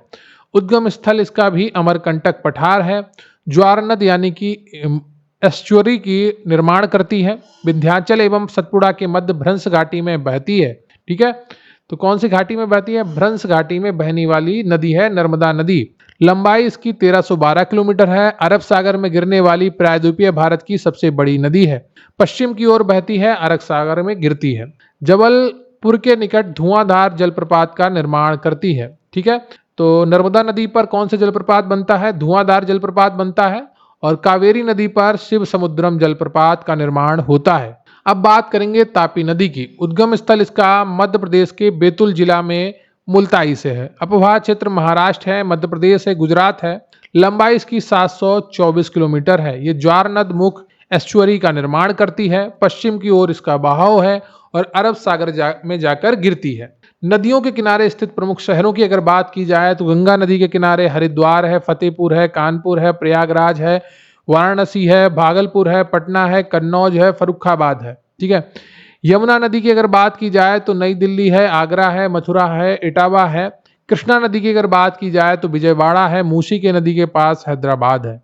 उद्गम स्थल इसका भी अमरकंटक पठार है। ज्वारनद यानी कि एस्चुअरी की निर्माण करती है। विंध्याचल एवं सतपुड़ा के मध्य भ्रंश घाटी में बहती है। ठीक है, तो कौन सी घाटी में बहती है? भ्रंश घाटी में बहने वाली नदी है नर्मदा नदी। लंबाई इसकी 1312 किलोमीटर है। अरब सागर में गिरने वाली प्रायद्वीपीय भारत की सबसे बड़ी नदी है। पश्चिम की ओर बहती है, अरब सागर में गिरती है। जबलपुर के निकट धुआंधार जलप्रपात का निर्माण करती है। ठीक है, तो नर्मदा नदी पर कौन से जलप्रपात बनता है? धुआंधार जलप्रपात बनता है। और कावेरी नदी पर शिव समुद्रम जलप्रपात का निर्माण होता है। अब बात करेंगे तापी नदी की। उद्गम स्थल इसका मध्य प्रदेश के बैतूल जिला में मुल्ताई से है। अपवाह क्षेत्र महाराष्ट्र है, मध्य प्रदेश है, गुजरात है। लंबाई इसकी 724 किलोमीटर है। ये ज्वारनद मुख एस्चुअरी का निर्माण करती है। पश्चिम की ओर इसका बहाव है और अरब सागर में जाकर गिरती है। नदियों के किनारे स्थित प्रमुख शहरों की अगर बात की जाए तो गंगा नदी के किनारे हरिद्वार है, फतेहपुर है, कानपुर है, प्रयागराज है, वाराणसी है, भागलपुर है, पटना है, कन्नौज है, फर्रुखाबाद है। ठीक है, यमुना नदी की अगर बात की जाए तो नई दिल्ली है, आगरा है, मथुरा है, इटावा है। कृष्णा नदी की अगर बात की जाए तो विजयवाड़ा है। मूसी के नदी के पास हैदराबाद है।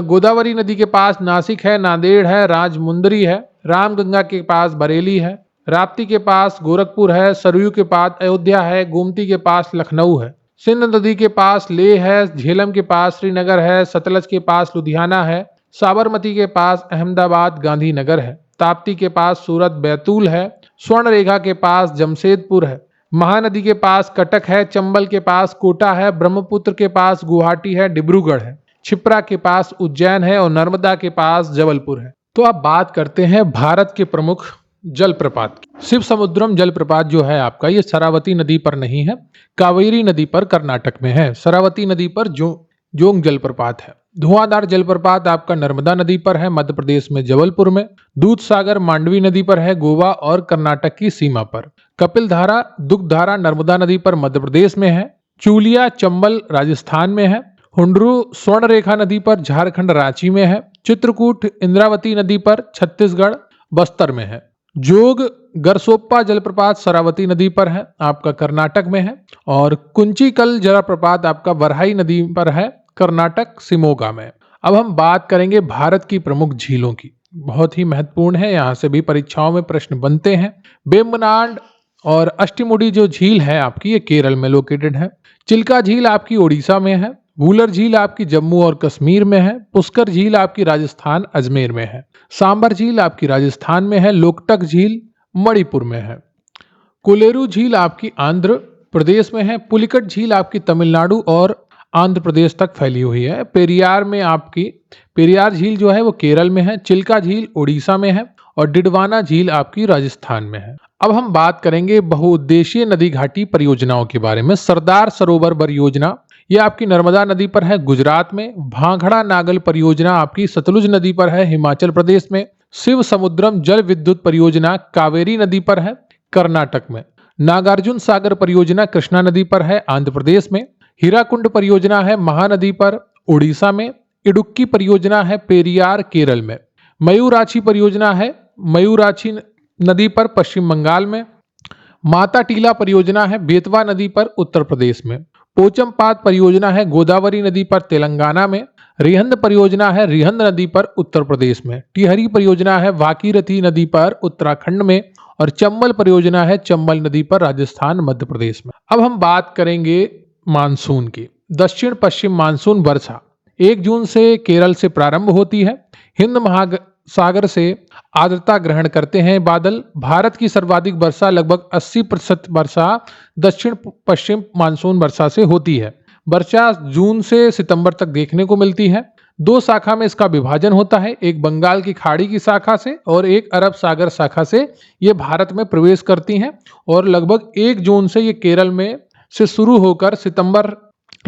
गोदावरी नदी के पास नासिक है, नांदेड़ है, राजमुंदरी है। रामगंगा के पास बरेली है। राप्ती के पास गोरखपुर है। सरयू के पास अयोध्या है। गोमती के पास लखनऊ है। सिंध नदी के पास लेह है। झेलम के पास श्रीनगर है। सतलज के पास लुधियाना है। साबरमती के पास अहमदाबाद, गांधीनगर है। ताप्ती के पास सूरत, बैतूल है। स्वर्ण रेखा के पास जमशेदपुर है। महानदी के पास कटक है। चंबल के पास कोटा है। ब्रह्मपुत्र के पास गुवाहाटी है, डिब्रूगढ़ है। क्षिप्रा के पास उज्जैन है और नर्मदा के पास जबलपुर है। तो अब बात करते हैं भारत के प्रमुख जलप्रपात की। शिव समुद्रम जलप्रपात जो है आपका, ये शरावती नदी पर नहीं है, कावेरी नदी पर कर्नाटक में है। शरावती नदी पर जोंग जलप्रपात है। धुआंधार जलप्रपात आपका नर्मदा नदी पर है, मध्य प्रदेश में जबलपुर में। दूध सागर मांडवी नदी पर है, गोवा और कर्नाटक की सीमा पर। कपिल धारा, दुग्धारा नर्मदा नदी पर मध्य प्रदेश में है। चूलिया, चंबल राजस्थान में है। हुंडरू स्वर्ण रेखा नदी पर झारखंड, रांची में है। चित्रकूट इंद्रावती नदी पर छत्तीसगढ़, बस्तर में है। जोग गरसोप्पा जलप्रपात शरावती नदी पर है, आपका कर्नाटक में है। और कुंचिकल जलप्रपात आपका वरहाई नदी पर है, कर्नाटक शिमोगा में। अब हम बात करेंगे भारत की प्रमुख झीलों की, बहुत ही महत्वपूर्ण है, यहाँ से भी परीक्षाओं में प्रश्न बनते हैं। वेम्बनाड और अष्टमुडी जो झील है आपकी, ये केरल में लोकेटेड है। चिल्का झील आपकी उड़ीसा में है। वूलर झील आपकी जम्मू और कश्मीर में है। पुष्कर झील आपकी राजस्थान अजमेर में है। सांबर झील आपकी राजस्थान में है। लोकटक झील मणिपुर में है। कोलेरू झील आपकी आंध्र प्रदेश में है। पुलिकट झील आपकी तमिलनाडु और आंध्र प्रदेश तक फैली हुई है। पेरियार में आपकी पेरियार झील जो है वो केरल में है। चिल्का झील उड़ीसा में है और डिडवाना झील आपकी राजस्थान में है। अब हम बात करेंगे बहुउद्देशीय नदी घाटी परियोजनाओं के बारे में। सरदार सरोवर परियोजना ये आपकी नर्मदा नदी पर है गुजरात में। भांगड़ा नागल परियोजना आपकी सतलुज नदी पर है हिमाचल प्रदेश में। शिव समुद्रम जल विद्युत परियोजना कावेरी नदी पर है कर्नाटक में। नागार्जुन सागर परियोजना कृष्णा नदी पर है आंध्र प्रदेश में। हीराकुंड परियोजना है महानदी पर उड़ीसा में। इडुक्की परियोजना है पेरियार केरल में। मयूराक्षी परियोजना है मयूराक्षी नदी पर पश्चिम बंगाल में। माता टीला परियोजना है बेतवा नदी पर उत्तर प्रदेश में। पोचमपात परियोजना है गोदावरी नदी पर तेलंगाना में। रिहंद परियोजना है रिहंद नदी पर उत्तर प्रदेश में। टिहरी परियोजना है भागीरथी नदी पर उत्तराखंड में। और चंबल परियोजना है चंबल नदी पर राजस्थान मध्य प्रदेश में। अब हम बात करेंगे मानसून की। दक्षिण पश्चिम मानसून वर्षा 1 जून से केरल से प्रारंभ होती है। हिंद महासागर से आर्द्रता ग्रहण करते हैं बादल। भारत की सर्वाधिक वर्षा लगभग 80% वर्षा दक्षिण पश्चिम मानसून वर्षा से होती है। वर्षा जून से सितंबर तक देखने को मिलती है। 2 शाखा में इसका विभाजन होता है, एक बंगाल की खाड़ी की शाखा से और एक अरब सागर शाखा से ये भारत में प्रवेश करती हैं। और लगभग 1 जून से ये केरल में से शुरू होकर सितंबर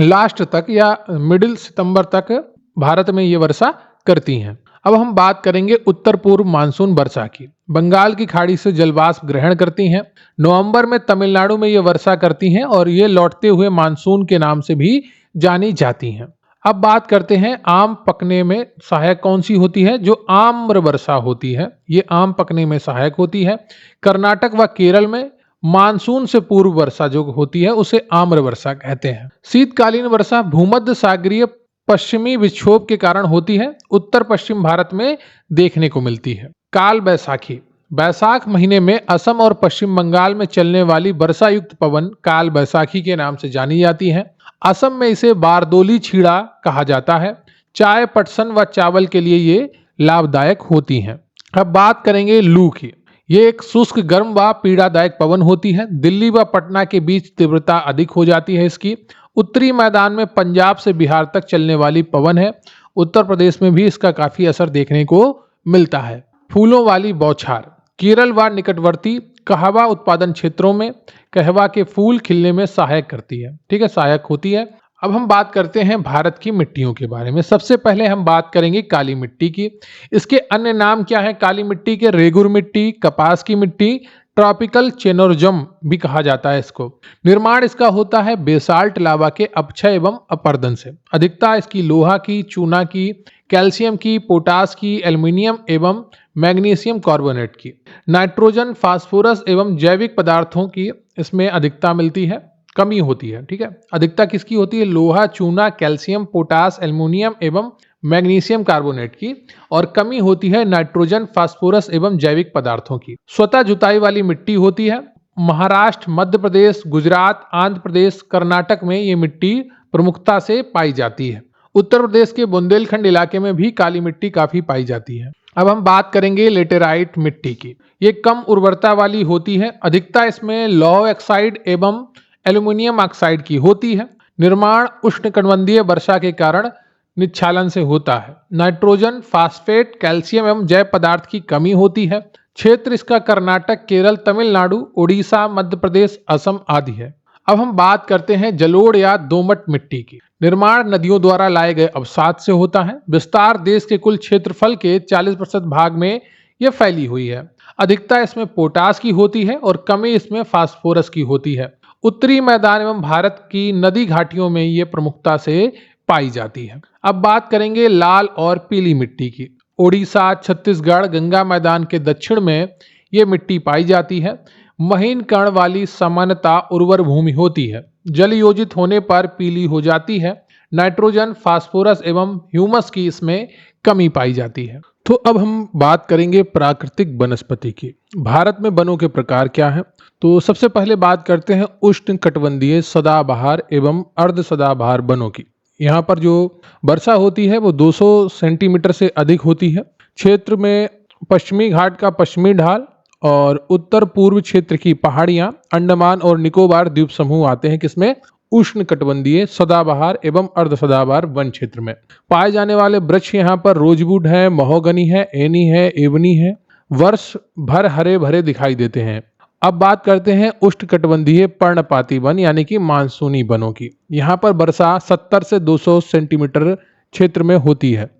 लास्ट तक या मिडिल सितंबर तक भारत में ये वर्षा करती हैं। अब हम बात करेंगे उत्तर पूर्व मानसून वर्षा की। बंगाल की खाड़ी से जलवाष्प ग्रहण करती हैं। नवंबर में तमिलनाडु में ये वर्षा करती हैं और ये लौटते हुए मानसून के नाम से भी जानी जाती हैं। अब बात करते हैं आम पकने में सहायक कौन सी होती है, जो आम्र वर्षा होती है, ये आम पकने में सहायक होती है। कर्नाटक व केरल में मानसून से पूर्व वर्षा जो होती है उसे आम्र वर्षा कहते हैं। शीतकालीन वर्षा भूमध्य सागरीय पश्चिमी विक्षोभ के कारण होती है। उत्तर पश्चिम भारत में देखने को मिलती है। काल बैसाखी बैसाख महीने में असम और पश्चिम बंगाल में चलने वाली वर्षा युक्त पवन काल बैसाखी के नाम से जानी जाती है। असम में इसे बारदोली छीड़ा कहा जाता है। चाय पटसन व चावल के लिए ये लाभदायक होती हैं। अब बात करेंगे लू की। ये एक शुष्क गर्म व पीड़ादायक पवन होती है। दिल्ली व पटना के बीच तीव्रता अधिक हो जाती है इसकी। उत्तरी मैदान में पंजाब से बिहार तक चलने वाली पवन है। उत्तर प्रदेश में भी इसका काफी असर देखने को मिलता है। फूलों वाली बौछार केरल व निकटवर्ती कहवा उत्पादन क्षेत्रों में कहवा के फूल खिलने में सहायक करती है, ठीक है, सहायक होती है। अब हम बात करते हैं भारत की मिट्टियों के बारे में। सबसे पहले हम बात करेंगे काली मिट्टी की। इसके अन्य नाम क्या है काली मिट्टी के? रेगुर मिट्टी, कपास की मिट्टी, ट्रॉपिकल चेनोरजम भी कहा जाता है इसको। निर्माण इसका होता है बेसाल्ट लावा के अपक्षय एवं अपर्दन से। अधिकता इसकी लोहा की, चूना की, कैल्शियम की, पोटास की, एल्युमिनियम एवं मैग्नीशियम कार्बोनेट की। नाइट्रोजन, फास्फोरस एवं जैविक पदार्थों की इसमें अधिकता मिलती है, कमी होती है, ठीक है। अधिकता किसकी होती है? लोहा, चूना, कैल्शियम, पोटास, एल्युमिनियम एवं मैग्नीशियम कार्बोनेट की। और कमी होती है नाइट्रोजन, फास्फोरस एवं जैविक पदार्थों की। स्वतः जुताई वाली मिट्टी होती है। महाराष्ट्र, मध्य प्रदेश, गुजरात, आंध्र प्रदेश, कर्नाटक में ये मिट्टी प्रमुखता से पाई जाती है। उत्तर प्रदेश के बुंदेलखंड इलाके में भी काली मिट्टी काफी पाई जाती है। अब हम बात करेंगे लेटेराइट मिट्टी की। ये कम उर्वरता वाली होती है। अधिकता इसमें लौह ऑक्साइड एवं एल्युमिनियम ऑक्साइड की होती है। निर्माण उष्णकटिबंधीय वर्षा के कारण निच्छालन से होता है। नाइट्रोजन, फास्फेट, कैल्शियम एवं जैव पदार्थ की कमी होती है। क्षेत्र इसका कर्नाटक, केरल, तमिलनाडु, उड़ीसा, मध्य प्रदेश, असम आदि है। अब हम बात करते हैं जलोढ़ या दोमट मिट्टी की। निर्माण नदियों द्वारा लाए गए अवसाद से होता है। विस्तार देश के कुल क्षेत्रफल के 40% भाग में यह फैली हुई है। अधिकता इसमें पोटास की होती है और कमी इसमें फास्फोरस की होती है। उत्तरी मैदान एवं भारत की नदी घाटियों में ये प्रमुखता से पाई जाती है। अब बात करेंगे लाल और पीली मिट्टी की। ओडिशा, छत्तीसगढ़, गंगा मैदान के दक्षिण में ये मिट्टी पाई जाती है। महीन कण वाली सामान्यतः उर्वर भूमि होती है। जल योजित होने पर पीली हो जाती है। नाइट्रोजन, फास्फोरस एवं ह्यूमस की इसमें कमी पाई जाती है। तो अब हम बात करेंगे प्राकृतिक वनस्पति की। भारत में वनों के प्रकार क्या हैं? तो सबसे पहले बात करते हैं उष्णकटिबंधीय सदाबहार एवं अर्ध सदाबहार वनों की। यहाँ पर जो वर्षा होती है वो 200 सेंटीमीटर से अधिक होती है। क्षेत्र में पश्चिमी घाट का पश्चिमी ढाल और उत्तर पूर्व क्षेत्र की पहाड़ियां, अंडमान और निकोबार द्वीप समूह आते हैं किसमें? उष्णकटिबंधीय सदाबहार एवं अर्ध सदाबहार वन क्षेत्र में। पाए जाने वाले वृक्ष यहाँ पर रोजवुड है, महोगनी है, एनी है, एवनी है। वर्ष भर हरे भरे दिखाई देते हैं। अब बात करते हैं उष्णकटिबंधीय पर्णपाती वन यानी कि मानसूनी वनों की। यहाँ पर वर्षा 70 से 200 सेंटीमीटर क्षेत्र में होती है।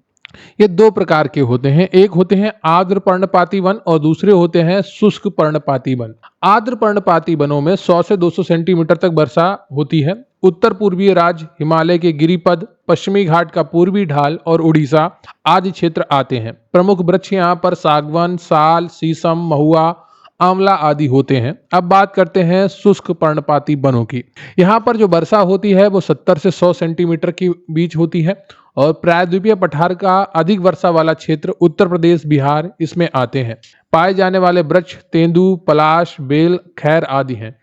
ये दो प्रकार के होते हैं, एक होते हैं आर्द्र पर्णपाती वन और दूसरे होते हैं शुष्क पर्णपाती वन। आर्द्र पर्णपाती वनों में 100 से 200 सेंटीमीटर तक वर्षा होती है। उत्तर पूर्वीय राज्य, हिमालय के गिरिपद, पश्चिमी घाट का पूर्वी ढाल और उड़ीसा आदि क्षेत्र आते हैं। प्रमुख वृक्ष यहाँ पर सागवन, साल, शीशम, महुआ, आंवला आदि होते हैं। अब बात करते हैं शुष्क पर्णपाती वनों की। यहाँ पर जो वर्षा होती है वो 70 से 100 सेंटीमीटर के बीच होती है और प्रायद्वीपीय पठार का अधिक वर्षा वाला क्षेत्र उत्तर प्रदेश, बिहार इसमें आते हैं। पाए जाने वाले वृक्ष तेंदू, पलाश, बेल, खैर आदि हैं।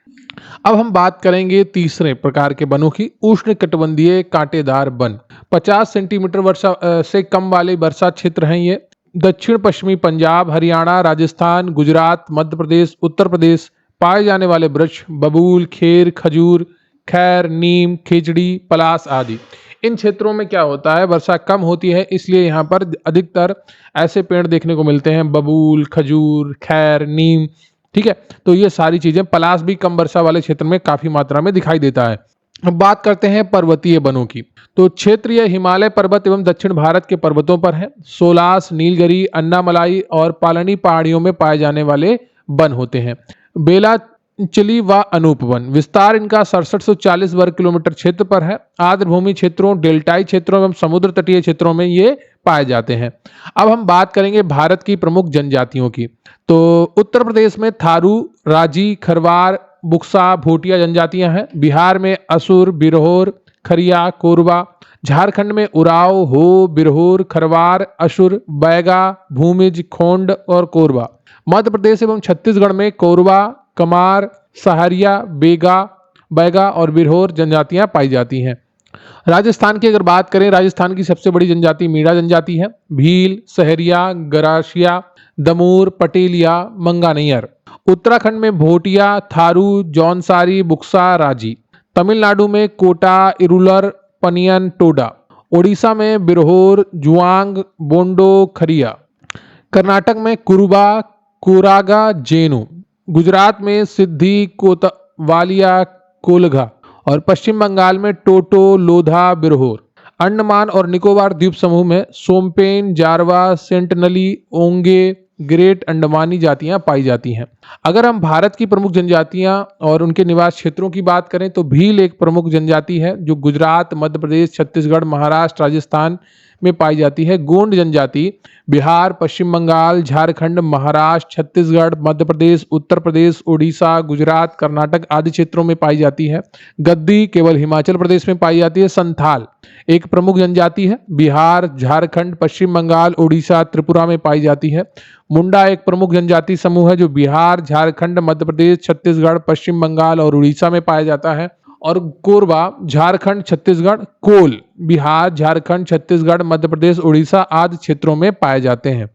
अब हम बात करेंगे तीसरे प्रकार के वनों की, उष्णकटिबंधीय कांटेदार वन। 50 सेंटीमीटर वर्षा से कम वाले वर्षा क्षेत्र हैं ये। दक्षिण पश्चिमी पंजाब, हरियाणा, राजस्थान, गुजरात, मध्य प्रदेश, उत्तर प्रदेश पाए जाने वाले वृक्ष बबूल, खेर, खजूर, खैर, नीम, खिचड़ी, पलास आदि। इन क्षेत्रों में क्या होता है, वर्षा कम होती है, इसलिए यहाँ पर अधिकतर ऐसे पेड़ देखने को मिलते हैं, बबूल, खजूर, खैर, नीम। ठीक है, तो ये सारी चीजें, पलास भी कम वर्षा वाले क्षेत्र में काफी मात्रा में दिखाई देता है। अब बात करते हैं पर्वतीय वनों की। तो क्षेत्रीय हिमालय पर्वत एवं दक्षिण भारत के पर्वतों पर है। सोलास, नीलगिरी, अन्नामलाई और पालनी पहाड़ियों में पाए जाने वाले वन होते हैं। बेलाचली व अनूप वन, विस्तार इनका 6740 वर्ग किलोमीटर क्षेत्र पर है। आर्द्र भूमि क्षेत्रों, डेल्टाई क्षेत्रों एवं समुद्र तटीय क्षेत्रों में ये पाए जाते हैं। अब हम बात करेंगे भारत की प्रमुख जनजातियों की। तो उत्तर प्रदेश में थारू, राजी, खरवार, बुक्सा, भोटिया जनजातियां हैं। बिहार में असुर, बिरहोर, खरिया, कोरबा। झारखंड में उराव, हो, बिरहोर, खरवार, असुर, बैगा, भूमिज, खोंड और कोरबा। मध्य प्रदेश एवं छत्तीसगढ़ में कोरबा, कमार, सहारिया, बैगा और बिरहोर जनजातियां पाई जाती हैं। राजस्थान की अगर बात करें, राजस्थान की सबसे बड़ी जनजाति मीणा जनजाति है। भील, सहरिया, गरासिया, दमूर, पटेलिया, मंगानियर। उत्तराखंड में भोटिया, थारू, जौनसारी, बुक्सा, राजी। तमिलनाडु में कोटा, इरुलर, पनियन, टोडा। ओडिशा में बिरहोर, जुआंग, बोंडो, खरिया। कर्नाटक में कुरुबा, कोरागा, जेनु। गुजरात में सिद्धि, कोतवालिया, कोलघा और पश्चिम बंगाल में टोटो, लोधा, बिरहोर। अंडमान और निकोबार द्वीप समूह में सोमपेन, जारवा, सेंटनली, ओंगे, ग्रेट अंडमानी जातियां पाई जाती हैं। अगर हम भारत की प्रमुख जनजातियां और उनके निवास क्षेत्रों की बात करें तो भील एक प्रमुख जनजाति है जो गुजरात, मध्य प्रदेश, छत्तीसगढ़, महाराष्ट्र, राजस्थान में पाई जाती है। गोंड जनजाति बिहार, पश्चिम बंगाल, झारखंड, महाराष्ट्र, छत्तीसगढ़, मध्य प्रदेश, उत्तर प्रदेश, उड़ीसा, गुजरात, कर्नाटक आदि क्षेत्रों में पाई जाती है। गद्दी केवल हिमाचल प्रदेश में पाई जाती है। संथाल एक प्रमुख जनजाति है, बिहार, झारखंड, पश्चिम बंगाल, उड़ीसा, त्रिपुरा में पाई जाती है। मुंडा एक प्रमुख जनजाति समूह है जो बिहार, झारखंड, मध्य प्रदेश, छत्तीसगढ़, पश्चिम बंगाल और उड़ीसा में पाया जाता है। और कोरबा झारखंड, छत्तीसगढ़, कोल बिहार, झारखंड, छत्तीसगढ़, मध्य प्रदेश, उड़ीसा आदि क्षेत्रों में पाए जाते हैं।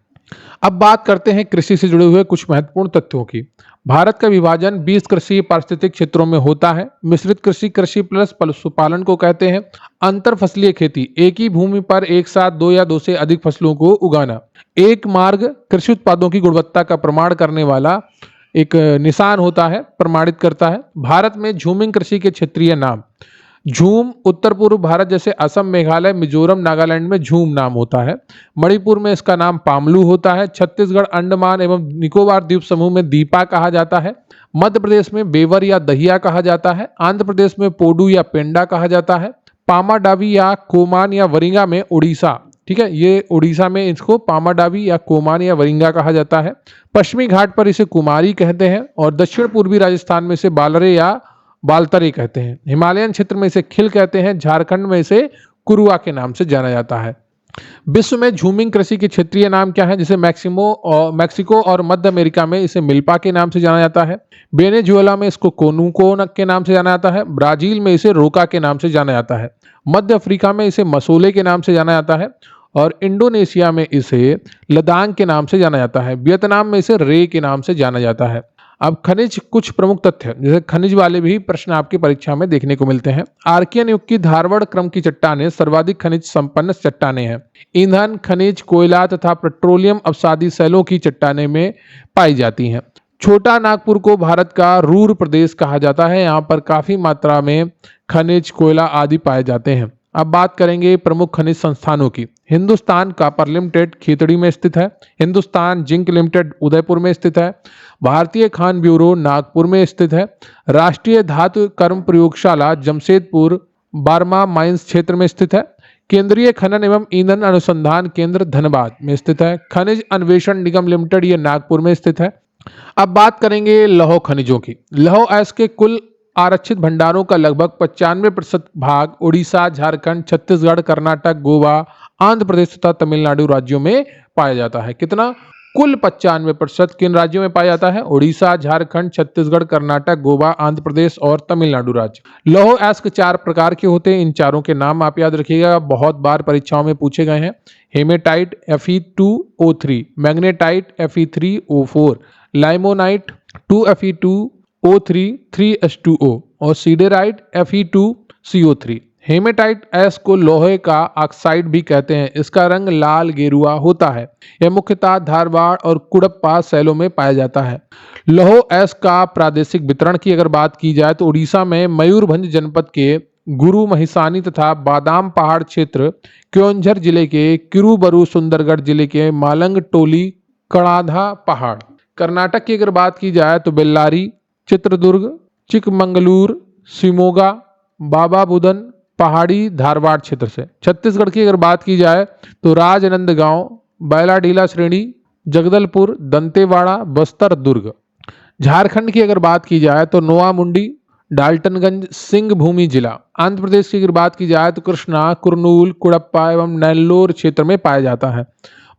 अब बात करते हैं कृषि से जुड़े हुए कुछ महत्वपूर्ण तथ्यों की। भारत का विभाजन 20 कृषि पारिस्थितिक क्षेत्रों में होता है। मिश्रित कृषि, कृषि प्लस पशुपालन को कहते हैं। अंतर फसलीय खेती, एक ही भूमि पर एक साथ दो या दो से अधिक फसलों को उगाना। एक मार्ग कृषि उत्पादों की गुणवत्ता का प्रमाण करने वाला एक निशान होता है, प्रमाणित करता है। भारत में झूमिंग कृषि के क्षेत्रीय नाम, झूम उत्तर पूर्व भारत जैसे असम, मेघालय, मिजोरम, नागालैंड में झूम नाम होता है। मणिपुर में इसका नाम पामलू होता है। छत्तीसगढ़, अंडमान एवं निकोबार द्वीप समूह में दीपा कहा जाता है। मध्य प्रदेश में बेवर या दहिया कहा जाता है। आंध्र प्रदेश में पोडू या पेंडा कहा जाता है। पामा डावी या कोमान या वरिंगा में उड़ीसा ठीक है, ये उड़ीसा में इसको पामाडावी या कोमान या वरिंगा कहा जाता है। पश्चिमी घाट पर इसे कुमारी कहते हैं और दक्षिण पूर्वी राजस्थान में इसे बालरे या बालतरे कहते हैं। हिमालयन क्षेत्र में इसे खिल कहते हैं। झारखंड में इसे कुरुआ के नाम से जाना जाता है। विश्व में झूमिंग कृषि के क्षेत्रीय नाम क्या है? जिसे मैक्सिको और मध्य अमेरिका में इसे मिल्पा के नाम से जाना जाता है। वेनेजुएला में इसको कोनुको के नाम से जाना जाता है। ब्राजील में इसे रोका के नाम से जाना जाता है। मध्य अफ्रीका में इसे मसोले के नाम से जाना जाता है और इंडोनेशिया में इसे लदांग के नाम से जाना जाता है। वियतनाम में इसे रे के नाम से जाना जाता है। अब खनिज, कुछ प्रमुख तथ्य, जैसे खनिज वाले भी प्रश्न आपकी परीक्षा में देखने को मिलते हैं। आर्कियन युग की धारवड़ क्रम की चट्टानें सर्वाधिक खनिज संपन्न चट्टानें हैं। ईंधन, खनिज, कोयला तथा पेट्रोलियम अपसादी शैलों की चट्टानें में पाई जाती हैं। छोटा नागपुर को भारत का रूर प्रदेश कहा जाता है। यहाँ पर काफी मात्रा में खनिज, कोयला आदि पाए जाते हैं। अब बात करेंगे प्रमुख खनिज संस्थानों की। हिंदुस्तान कॉपर लिमिटेड खेतड़ी में स्थित है। हिंदुस्तान जिंक लिमिटेड उदयपुर में स्थित है। भारतीय खान ब्यूरो नागपुर में स्थित है। राष्ट्रीय धातु कर्म प्रयोगशाला जमशेदपुर बारमा माइंस क्षेत्र में स्थित है। केंद्रीय खनन एवं ईंधन अनुसंधान केंद्र धनबाद में स्थित है। खनिज अन्वेषण निगम लिमिटेड ये नागपुर में स्थित है। अब बात करेंगे लौह खनिजों की। लौह अयस्क के कुल आरक्षित भंडारों का लगभग 95% भाग उड़ीसा, झारखंड, छत्तीसगढ़, कर्नाटक, गोवा, आंध्र प्रदेश तथा तमिलनाडु राज्यों में पाया जाता है। कितना? कुल 95% किन राज्यों में पाया जाता है? उड़ीसा, झारखंड, छत्तीसगढ़, कर्नाटक, गोवा, आंध्र प्रदेश और तमिलनाडु राज्य। लौह अयस्क 4 प्रकार के होते हैं। इन चारों के नाम आप याद रखिएगा, बहुत बार परीक्षाओं में पूछे गए हैं। Haematite Fe2O3, magnetite Fe3O4, लाइमोनाइट 2Fe2O3 3H2O और सीडेराइट Fe2CO3। हेमेटाइट अयस्क को लोहे का ऑक्साइड भी कहते हैं। इसका रंग लाल गेरुआ होता है। यह मुख्यतः धारवाड़ और कुड़प्पा शैलों में पाया जाता है। लौह अयस्क का प्रादेशिक वितरण की अगर बात की जाए तो उड़ीसा में मयूरभंज जनपद के गुरु महिसानी तथा बादाम पहाड़ क्षेत्र, क्योंझर जिले के किरुबरु, सुंदरगढ़ जिले के मालंग टोली, कड़ाधा पहाड़। कर्नाटक की अगर बात की जाए तो बेल्लारी, चित्रदुर्ग, चिकमंगलूर, शिमोगा, बाबा बुदन पहाड़ी धारवाड़ क्षेत्र से। छत्तीसगढ़ की अगर बात की जाए तो राजनंदगांव, बैलाडीला श्रेणी, जगदलपुर, दंतेवाड़ा, बस्तर, दुर्ग। झारखंड की अगर बात की जाए तो नोआमुंडी, डाल्टनगंज, सिंह भूमि जिला। आंध्र प्रदेश की अगर बात की जाए तो कृष्णा, कुरनूल, कुड़प्पा एवं नेल्लोर क्षेत्र में पाया जाता है।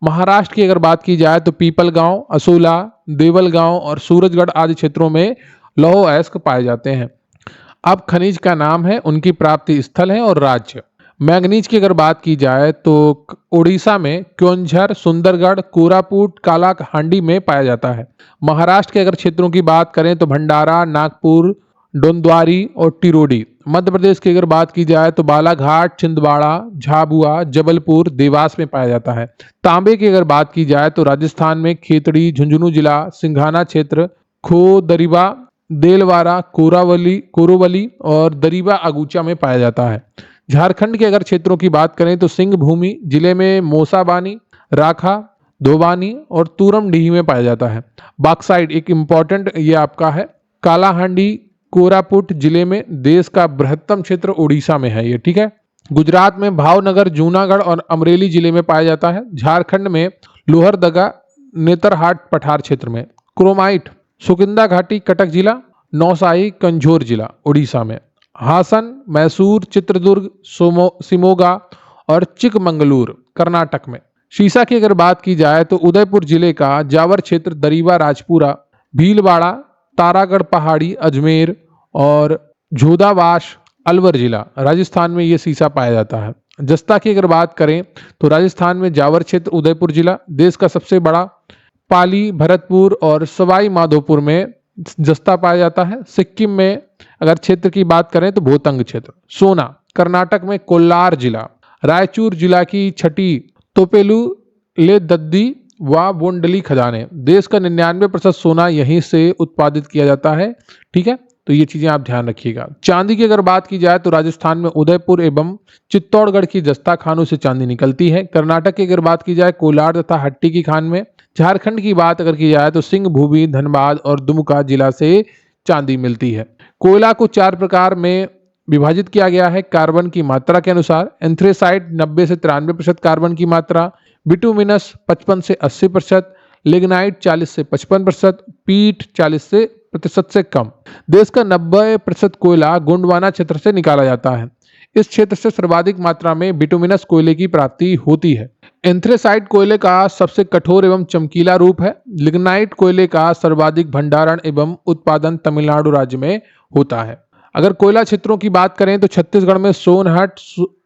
महाराष्ट्र की अगर बात की जाए तो पीपलगांव, असोला, देवलगांव और सूरजगढ़ आदि क्षेत्रों में लौह अयस्क पाए जाते हैं। अब खनिज का नाम है, उनकी प्राप्ति स्थल है और राज्य। मैग्नीज की अगर बात की जाए तो उड़ीसा में क्योंझर, सुंदरगढ़, कोरापुट, कालाहांडी में पाया जाता है। महाराष्ट्र के अगर क्षेत्रों की बात करें तो भंडारा, नागपुर, डोंद्वारी और टिरोडी। मध्य प्रदेश की अगर बात की जाए तो बालाघाट, छिंदवाड़ा, झाबुआ, जबलपुर, देवास में पाया जाता है। तांबे की अगर बात की जाए तो राजस्थान में खेतड़ी, झुंझुनू जिला, सिंघाना क्षेत्र, खो दरिबा, देलवारा, कोरोवली और दरिबा अगुचा में पाया जाता है। झारखंड के अगर क्षेत्रों की बात करें तो सिंह भूमि जिले में मोसाबानी, राखा, धोबानी और तूरमडीही में पाया जाता है। बॉक्साइट एक इंपॉर्टेंट ये आपका है, कालाहांडी, कोरापुट जिले में। देश का बृहत्तम क्षेत्र उड़ीसा में है ये, ठीक है। गुजरात में भावनगर, जूनागढ़ और अमरेली जिले में पाया जाता है। झारखंड में लोहरदगा, नेतरहाट पठार क्षेत्र में। क्रोमाइट सुकिंदा घाटी, कटक जिला। नौसाई, कंझोर जिला, उड़ीसा में। हासन, मैसूर, चित्रदुर्ग, शिमोगा और चिकमंगलूर, कर्नाटक में। शीशा की अगर बात की जाए तो उदयपुर जिले का जावर क्षेत्र, दरीवा, राजपुरा, भीलवाड़ा, तारागढ़ पहाड़ी, अजमेर और झोदावाश, अलवर जिला, राजस्थान में ये शीशा पाया जाता है। जस्ता की अगर बात करें तो राजस्थान में जावर क्षेत्र, उदयपुर जिला। देश का सबसे बड़ा पाली, भरतपुर और सवाई माधोपुर में जस्ता पाया जाता है। सिक्किम में अगर क्षेत्र की बात करें तो भोतंग क्षेत्र। सोना कर्नाटक में कोल्लार जिला। रायचूर जिला की छठी तोपेलू ले दद्दी व बोंडली खदानें। देश का 99% सोना यहीं से उत्पादित किया जाता है, ठीक है। तो ये चीजें आप ध्यान रखिएगा। चांदी की अगर बात की जाए तो राजस्थान में उदयपुर एवं चित्तौड़गढ़ की जस्ता खानों से चांदी निकलती है। कर्नाटक की अगर बात की जाए कोलार तथा हट्टी की खान में। झारखंड की बात अगर की जाए तो सिंह भूमि, धनबाद और दुमका जिला से चांदी मिलती है। कोयला को 4 प्रकार में विभाजित किया गया है कार्बन की मात्रा के अनुसार। एंथ्रेसाइट 90 से 93% कार्बन की मात्रा, बिटुमिनस 55 से 80%, लिग्नाइट 40 से 55%, पीट 40% से कम। देश का 90% कोयला गोंडवाना क्षेत्र से निकाला जाता है। इस क्षेत्र से सर्वाधिक मात्रा में बिटुमिनस कोयले की प्राप्ति होती है। एंथ्रेसाइट कोयले का सबसे कठोर एवं चमकीला रूप है। लिग्नाइट कोयले का सर्वाधिक भंडारण एवं उत्पादन तमिलनाडु राज्य में होता है। अगर कोयला क्षेत्रों की बात करें तो छत्तीसगढ़ में सोनहट,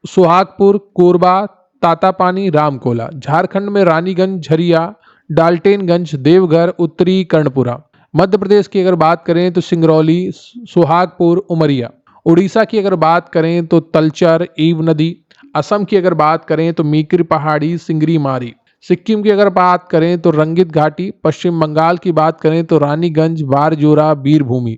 सुहागपुर, कोरबा, तातापानी, रामकोला। झारखंड में रानीगंज, झरिया, डाल्टेनगंज, देवघर, उत्तरी कर्णपुरा। मध्य प्रदेश की अगर बात करें तो सिंगरौली, सुहागपुर, उमरिया। उड़ीसा की अगर बात करें तो तलचर, ईव नदी। असम की अगर बात करें तो मीकर पहाड़ी, सिंगरी मारी। सिक्किम की अगर बात करें तो रंगित घाटी। पश्चिम बंगाल की बात करें तो रानीगंज, बारजोरा, वीरभूमि।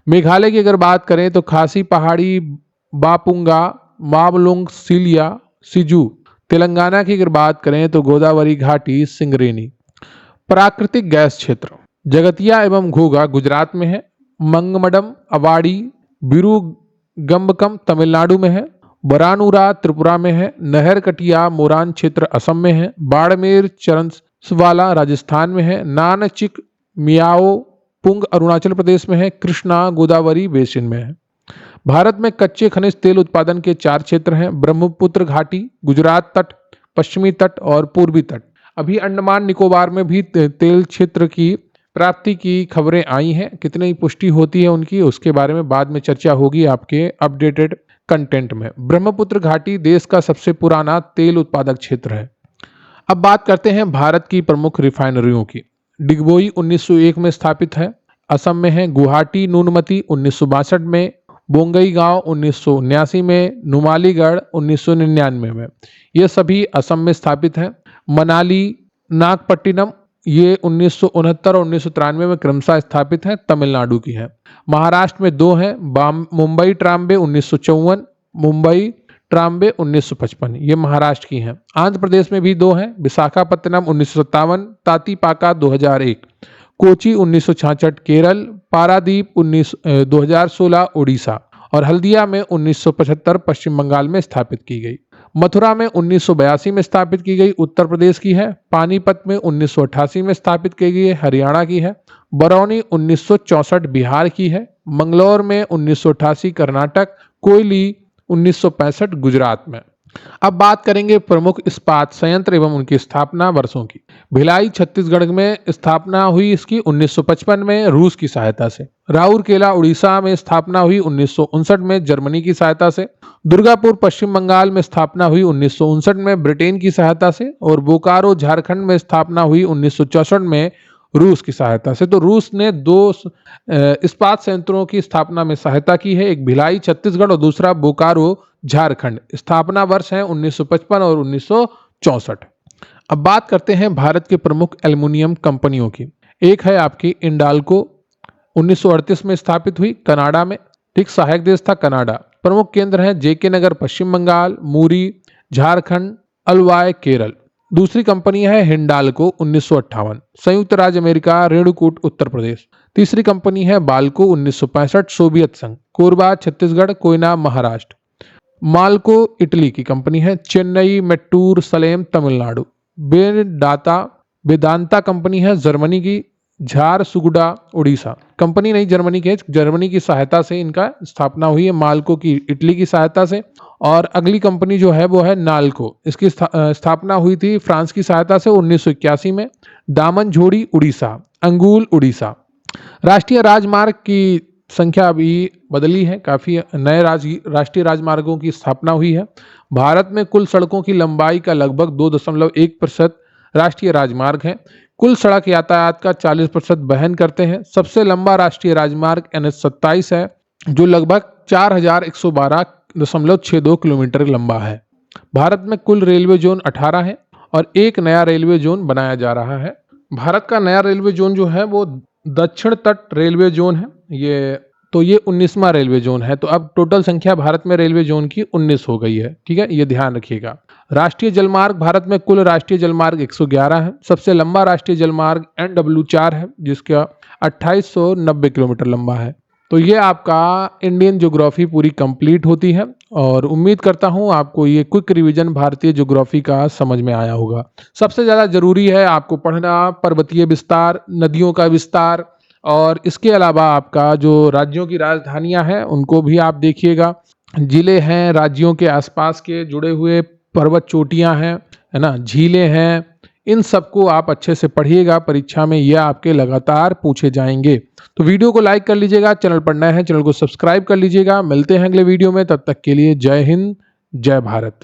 मेघालय की अगर बात करें तो खासी पहाड़ी, बापुंगा, मावलुंग, सिलिया, सिजू। तेलंगाना की अगर बात करें तो गोदावरी घाटी, सिंगरेनी। प्राकृतिक गैस क्षेत्र जगतिया एवं घोघा गुजरात में है। मंगमडम, अवाड़ी, बिरुगंबकम तमिलनाडु में है। बरानूरा त्रिपुरा में है। नहर कटिया, मोरान क्षेत्र असम में है। बाड़मेर, चरंसवाला राजस्थान में है। नानचिक, मियाओ, पुंग अरुणाचल प्रदेश में है। कृष्णा, गोदावरी बेसिन में है। भारत में कच्चे खनिज तेल उत्पादन के 4 क्षेत्र हैं। ब्रह्मपुत्र घाटी, गुजरात तट, पश्चिमी तट और पूर्वी तट। अभी अंडमान निकोबार में भी तेल क्षेत्र की प्राप्ति की खबरें आई हैं। कितनी पुष्टि होती है उनकी, उसके बारे में बाद में चर्चा होगी आपके अपडेटेड कंटेंट में। ब्रह्मपुत्र घाटी देश का सबसे पुराना तेल उत्पादक क्षेत्र है। अब बात करते हैं भारत की प्रमुख रिफाइनरियों की। डिगबोई 1901 में स्थापित है, असम में है। गुवाहाटी नूनमती 1962 में। बोंगईगांव 1979 में। नुमालीगढ़ 1999 में। ये सभी असम में स्थापित हैं। मनाली, नागपट्टिनम ये 1969 और 1993 में क्रमशः स्थापित हैं, तमिलनाडु की है। महाराष्ट्र में 2 हैं, मुंबई ट्राम्बे 1954, मुंबई ट्राम्बे 1955, ये महाराष्ट्र की हैं। आंध्र प्रदेश में भी 2 हैं, विशाखापत्तनम 1957, तातीपाका 2001, कोची 1966 केरल, पारादीप 2016 उड़ीसा और हल्दिया में 1975 पश्चिम बंगाल में स्थापित की गई। मथुरा में 1982 में स्थापित की गई, उत्तर प्रदेश की है। पानीपत में 1988 में स्थापित की गई है, हरियाणा की है। बरौनी 1964 बिहार की है। मंगलौर में 1988 कर्नाटक। कोयली 1965 गुजरात में। अब बात करेंगे प्रमुख इस्पात संयंत्र एवं उनकी स्थापना वर्षों की। भिलाई छत्तीसगढ़ में स्थापना हुई इसकी 1955 में रूस की सहायता से। राउरकेला उड़ीसा में स्थापना हुई 1959 में जर्मनी की सहायता से। दुर्गापुर पश्चिम बंगाल में स्थापना हुई 1959 में ब्रिटेन की सहायता से। और बोकारो झारखंड में स्थापना हुई 1964 में रूस की सहायता से। तो रूस ने 2 इस्पात संयंत्रों की स्थापना में सहायता की है, एक भिलाई छत्तीसगढ़ और दूसरा बोकारो झारखंड। स्थापना वर्ष है 1955 और 1964। अब बात करते हैं भारत के प्रमुख एल्युमिनियम कंपनियों की। एक है आपकी इंडाल्को, 1938 में स्थापित हुई, कनाडा में। ठीक, सहायक देश था कनाडा। प्रमुख केंद्र हैं जेके नगर पश्चिम बंगाल, मूरी झारखंड, अलवाय केरल। दूसरी कंपनी है हिंडाल्को 1958, संयुक्त राज्य अमेरिका, रेणुकूट उत्तर प्रदेश। तीसरी कंपनी है बाल्को 1965, सोवियत संघ, कोरबा छत्तीसगढ़, कोयना महाराष्ट्र। माल्को इटली की कंपनी है, चेन्नई, मेट्टूर, सलेम तमिलनाडु। वेदांता कंपनी है जर्मनी की, झारसुगुडा उड़ीसा। कंपनी नहीं जर्मनी के, जर्मनी की सहायता से इनका स्थापना हुई है, माल्को की इटली की सहायता से। और अगली कंपनी जो है वो है नाल्को, इसकी स्थापना हुई थी फ्रांस की सहायता से 1981 में। दामनझोड़ी उड़ीसा, अंगुल उड़ीसा। राष्ट्रीय राजमार्ग की संख्या अभी बदली है, काफी नए राष्ट्रीय राजमार्गों की स्थापना हुई है। भारत में कुल सड़कों की लंबाई का लगभग 2.1% राष्ट्रीय राजमार्ग है। कुल सड़क यातायात का 40% वहन करते हैं। सबसे लंबा राष्ट्रीय राजमार्ग NH-27 है, जो लगभग 4112.62 किलोमीटर लंबा है। भारत में कुल रेलवे जोन 18 है और एक नया रेलवे जोन बनाया जा रहा है। भारत का नया रेलवे जोन जो है वो दक्षिण तट रेलवे जोन है। ये 19वां रेलवे जोन है। तो अब टोटल संख्या भारत में रेलवे जोन की 19 हो गई है। ठीक है, ये ध्यान रखिएगा। राष्ट्रीय जलमार्ग, भारत में कुल राष्ट्रीय जलमार्ग 111 है। सबसे लंबा राष्ट्रीय जलमार्ग NW4 है, जिसका 2890 किलोमीटर लंबा है। तो ये आपका इंडियन ज्योग्राफी पूरी कंप्लीट होती है और उम्मीद करता हूँ आपको ये क्विक रिवीजन भारतीय ज्योग्राफी का समझ में आया होगा। सबसे ज़्यादा ज़रूरी है आपको पढ़ना पर्वतीय विस्तार, नदियों का विस्तार और इसके अलावा आपका जो राज्यों की राजधानियां हैं उनको भी आप देखिएगा। जिले हैं, राज्यों के आसपास के जुड़े हुए पर्वत चोटियां हैं, है ना, झीलें हैं, इन सबको आप अच्छे से पढ़िएगा। परीक्षा में ये आपके लगातार पूछे जाएंगे। तो वीडियो को लाइक कर लीजिएगा, चैनल पर नए हैं चैनल को सब्सक्राइब कर लीजिएगा। मिलते हैं अगले वीडियो में, तब तक के लिए जय हिंद, जय भारत।